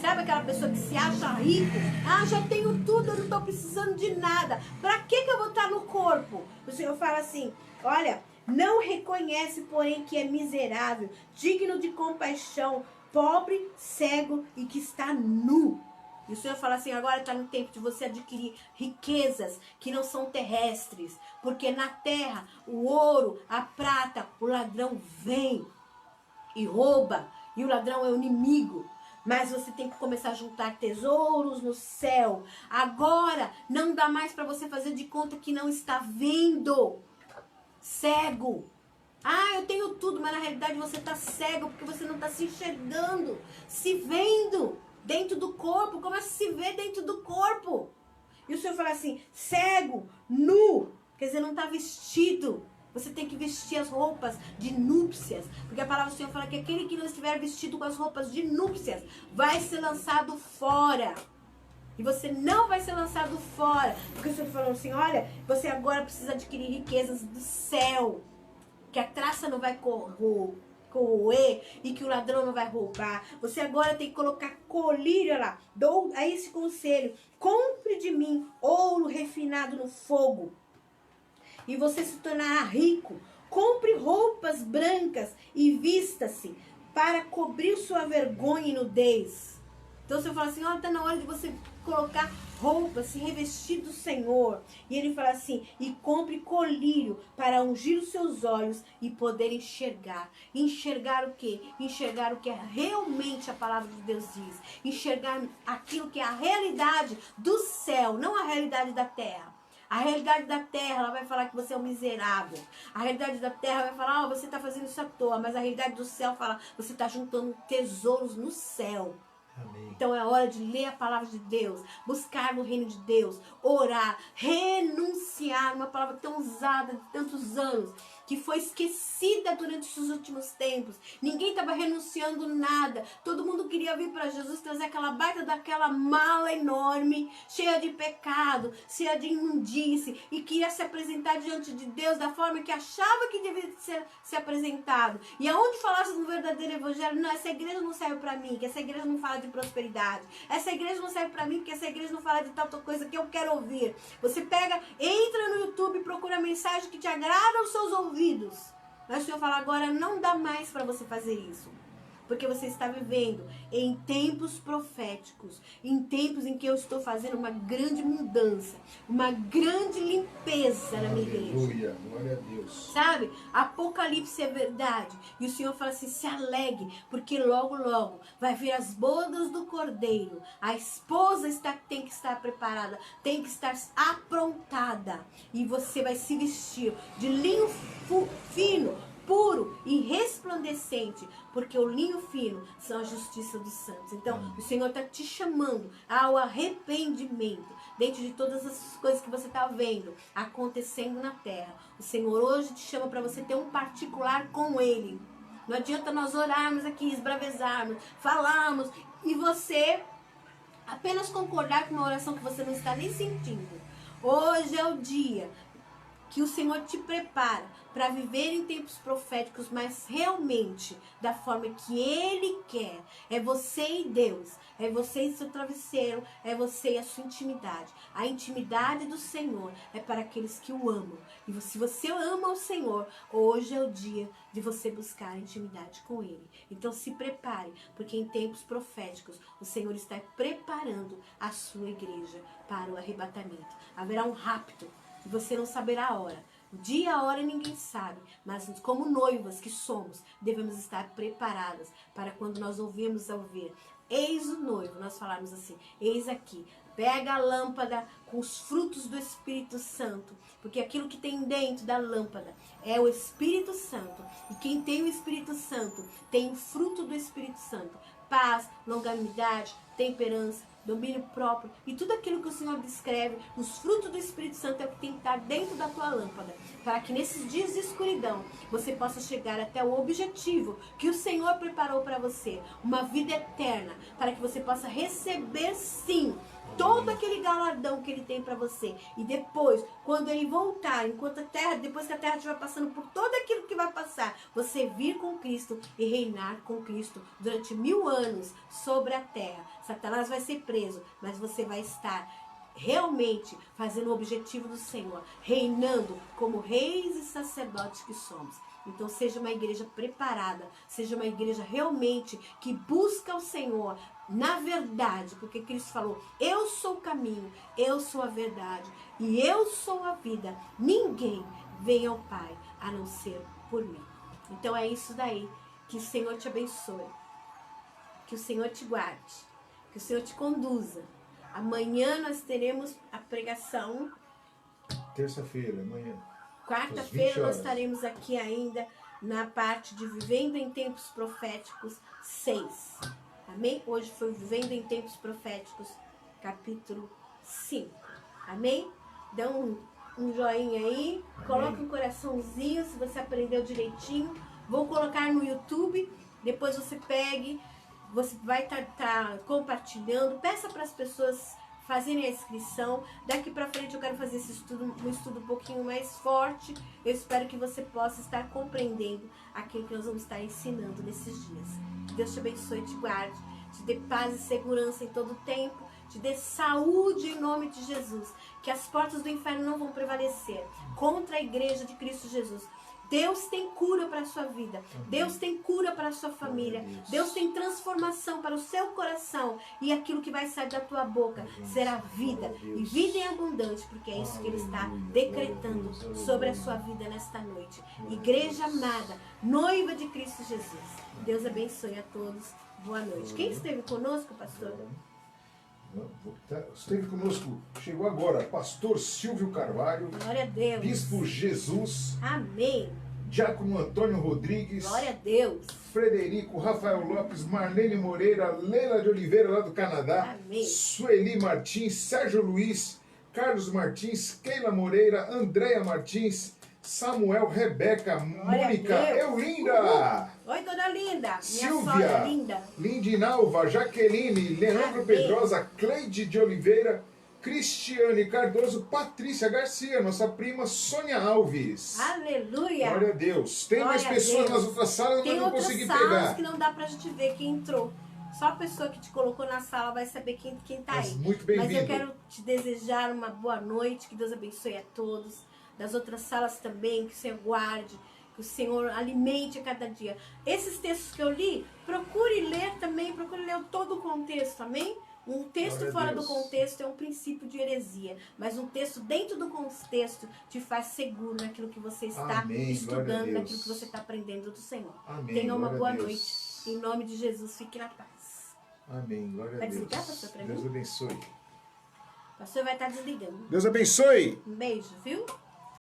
Sabe aquela pessoa que se acha rico? Já tenho tudo, eu não estou precisando de nada. Para que eu vou estar no corpo? O Senhor fala assim, olha, não reconhece, porém, que é miserável, digno de compaixão, pobre, cego e que está nu. E o Senhor fala assim, agora está no tempo de você adquirir riquezas que não são terrestres. Porque na terra, o ouro, a prata, o ladrão vem e rouba. E o ladrão é o inimigo. Mas você tem que começar a juntar tesouros no céu. Agora, não dá mais para você fazer de conta que não está vendo. Cego. Eu tenho tudo, mas na realidade você está cego porque você não está se enxergando, se vendo dentro do corpo. Começa a se ver dentro do corpo. E o Senhor fala assim, cego, nu, quer dizer, não está vestido. Você tem que vestir as roupas de núpcias. Porque a palavra do Senhor fala que aquele que não estiver vestido com as roupas de núpcias vai ser lançado fora. E você não vai ser lançado fora. Porque o Senhor falou assim, olha, você agora precisa adquirir riquezas do céu. Que a traça não vai corroer e que o ladrão não vai roubar. Você agora tem que colocar colírio lá. Dou a esse conselho. Compre de mim ouro refinado no fogo. E você se tornará rico. Compre roupas brancas e vista-se para cobrir sua vergonha e nudez. Então você fala assim, está na hora de você colocar roupa, se revestir do Senhor. E ele fala assim, e compre colírio para ungir os seus olhos e poder enxergar. Enxergar o quê? Enxergar o que realmente a palavra de Deus diz. Enxergar aquilo que é a realidade do céu, não a realidade da terra. A realidade da terra, ela vai falar que você é um miserável. A realidade da terra vai falar, você está fazendo isso à toa. Mas a realidade do céu fala, você está juntando tesouros no céu. Amém. Então é hora de ler a palavra de Deus, buscar no reino de Deus, orar, renunciar, uma palavra tão usada de tantos anos, que foi esquecida durante esses últimos tempos. Ninguém estava renunciando nada. Todo mundo queria vir para Jesus trazer aquela baita daquela mala enorme, cheia de pecado, cheia de imundície, e queria se apresentar diante de Deus da forma que achava que devia ser apresentado. E aonde falasse no verdadeiro evangelho, não, essa igreja não serve para mim, que essa igreja não fala de prosperidade. Essa igreja não serve para mim, porque essa igreja não fala de tal coisa que eu quero ouvir. Você pega, entra no YouTube e procura mensagem que te agrada aos seus ouvidos. Mas o Senhor fala, agora não dá mais para você fazer isso. Porque você está vivendo em tempos proféticos, em tempos em que eu estou fazendo uma grande mudança, uma grande limpeza na minha igreja. Aleluia, glória a Deus. Sabe? Apocalipse é verdade. E o Senhor fala assim, se alegre, porque logo, logo vai vir as bodas do Cordeiro. A esposa tem que estar preparada, tem que estar aprontada. E você vai se vestir de linho fino, puro e resplandecente, porque o linho fino são a justiça dos santos. Então, o Senhor está te chamando ao arrependimento. Dentro de todas as coisas que você está vendo acontecendo na terra, o Senhor hoje te chama para você ter um particular com Ele. Não adianta nós orarmos aqui, esbravezarmos, falarmos, e você apenas concordar com uma oração que você não está nem sentindo. Hoje é o dia que o Senhor te prepara para viver em tempos proféticos, mas realmente da forma que Ele quer. É você e Deus, é você e seu travesseiro, é você e a sua intimidade. A intimidade do Senhor é para aqueles que o amam. E se você ama o Senhor, hoje é o dia de você buscar intimidade com Ele. Então se prepare, porque em tempos proféticos o Senhor está preparando a sua igreja para o arrebatamento. Haverá um rapto e você não saberá a hora. O dia e a hora ninguém sabe, mas como noivas que somos, devemos estar preparadas para quando nós ouvir, eis o noivo, nós falarmos assim, eis aqui, pega a lâmpada com os frutos do Espírito Santo, porque aquilo que tem dentro da lâmpada é o Espírito Santo, e quem tem o Espírito Santo tem o fruto do Espírito Santo, paz, longanimidade, temperança, domínio próprio e tudo aquilo que o Senhor descreve, os frutos do Espírito Santo é o que tem que estar dentro da tua lâmpada, para que nesses dias de escuridão você possa chegar até o objetivo que o Senhor preparou para você, uma vida eterna, para que você possa receber sim todo aquele galardão que Ele tem para você. E depois, quando Ele voltar, depois que a terra estiver passando por tudo aquilo que vai passar, você vir com Cristo e reinar com Cristo durante 1000 anos sobre a terra. Satanás vai ser preso, mas você vai estar realmente fazendo o objetivo do Senhor, reinando como reis e sacerdotes que somos. Então seja uma igreja preparada, seja uma igreja realmente que busca o Senhor na verdade, porque Cristo falou, eu sou o caminho, eu sou a verdade e eu sou a vida, ninguém vem ao Pai a não ser por mim. Então é isso daí, que o Senhor te abençoe, que o Senhor te guarde, que o Senhor te conduza. Amanhã nós teremos a pregação. Terça-feira, amanhã. Quarta-feira nós estaremos aqui ainda na parte de Vivendo em Tempos Proféticos 6. Amém? Hoje foi Vivendo em Tempos Proféticos, capítulo 5. Amém? Dá um joinha aí, coloca um coraçãozinho se você aprendeu direitinho. Vou colocar no YouTube, depois você pegue, você vai estar compartilhando. Peça para as pessoas fazerem a inscrição. Daqui para frente eu quero fazer esse estudo, um estudo um pouquinho mais forte. Eu espero que você possa estar compreendendo aquilo que nós vamos estar ensinando nesses dias. Que Deus te abençoe e te guarde, te dê paz e segurança em todo o tempo, te dê saúde em nome de Jesus. Que as portas do inferno não vão prevalecer contra a igreja de Cristo Jesus. Deus tem cura para a sua vida. Deus tem cura para a sua família. Deus tem transformação para o seu coração. E aquilo que vai sair da tua boca será vida. E vida em abundante, porque é isso que Ele está decretando sobre a sua vida nesta noite. Igreja amada, noiva de Cristo Jesus. Deus abençoe a todos. Boa noite. Quem esteve conosco, pastor? Esteve conosco, chegou agora, pastor Silvio Carvalho. Glória a Deus. Bispo Jesus. Amém. Diácono Antônio Rodrigues. Glória a Deus. Frederico, Rafael Lopes, Marlene Moreira, Leila de Oliveira, lá do Canadá. Amém. Sueli Martins, Sérgio Luiz, Carlos Martins, Keila Moreira, Andréia Martins, Samuel, Rebeca, Mônica, Eulinda. Oi, dona Linda. Minha Silvia, sogra linda. Lindinalva, Jaqueline, Leandro Amém. Pedrosa, Cleide de Oliveira, Cristiane Cardoso, Patrícia Garcia, nossa prima Sônia Alves. Aleluia. Glória a Deus. Tem Glória mais a pessoas Deus. nas outras salas, Tem mas não outras consegui salas pegar. que não dá pra gente ver quem entrou. Só a pessoa que te colocou na sala vai saber quem tá Mas aí. muito Mas bem-vindo. eu quero te desejar uma boa noite, que Deus abençoe a todos. Das outras salas também, que o Senhor guarde, que o Senhor alimente a cada dia. Esses textos que eu li, procure ler também, procure ler todo o contexto, amém? Um texto Glória a fora do Deus. contexto é um princípio de heresia, mas um texto dentro do contexto te faz seguro naquilo que você está Amém, glória a estudando, Deus. naquilo que você está aprendendo do Senhor. Amém, Tenha uma glória a boa Deus. noite. Em nome de Jesus, fique na paz. Amém, glória a Vai Deus. desligar, pastor, pra mim? Deus abençoe. O pastor vai estar desligando. Deus abençoe. Um beijo, viu?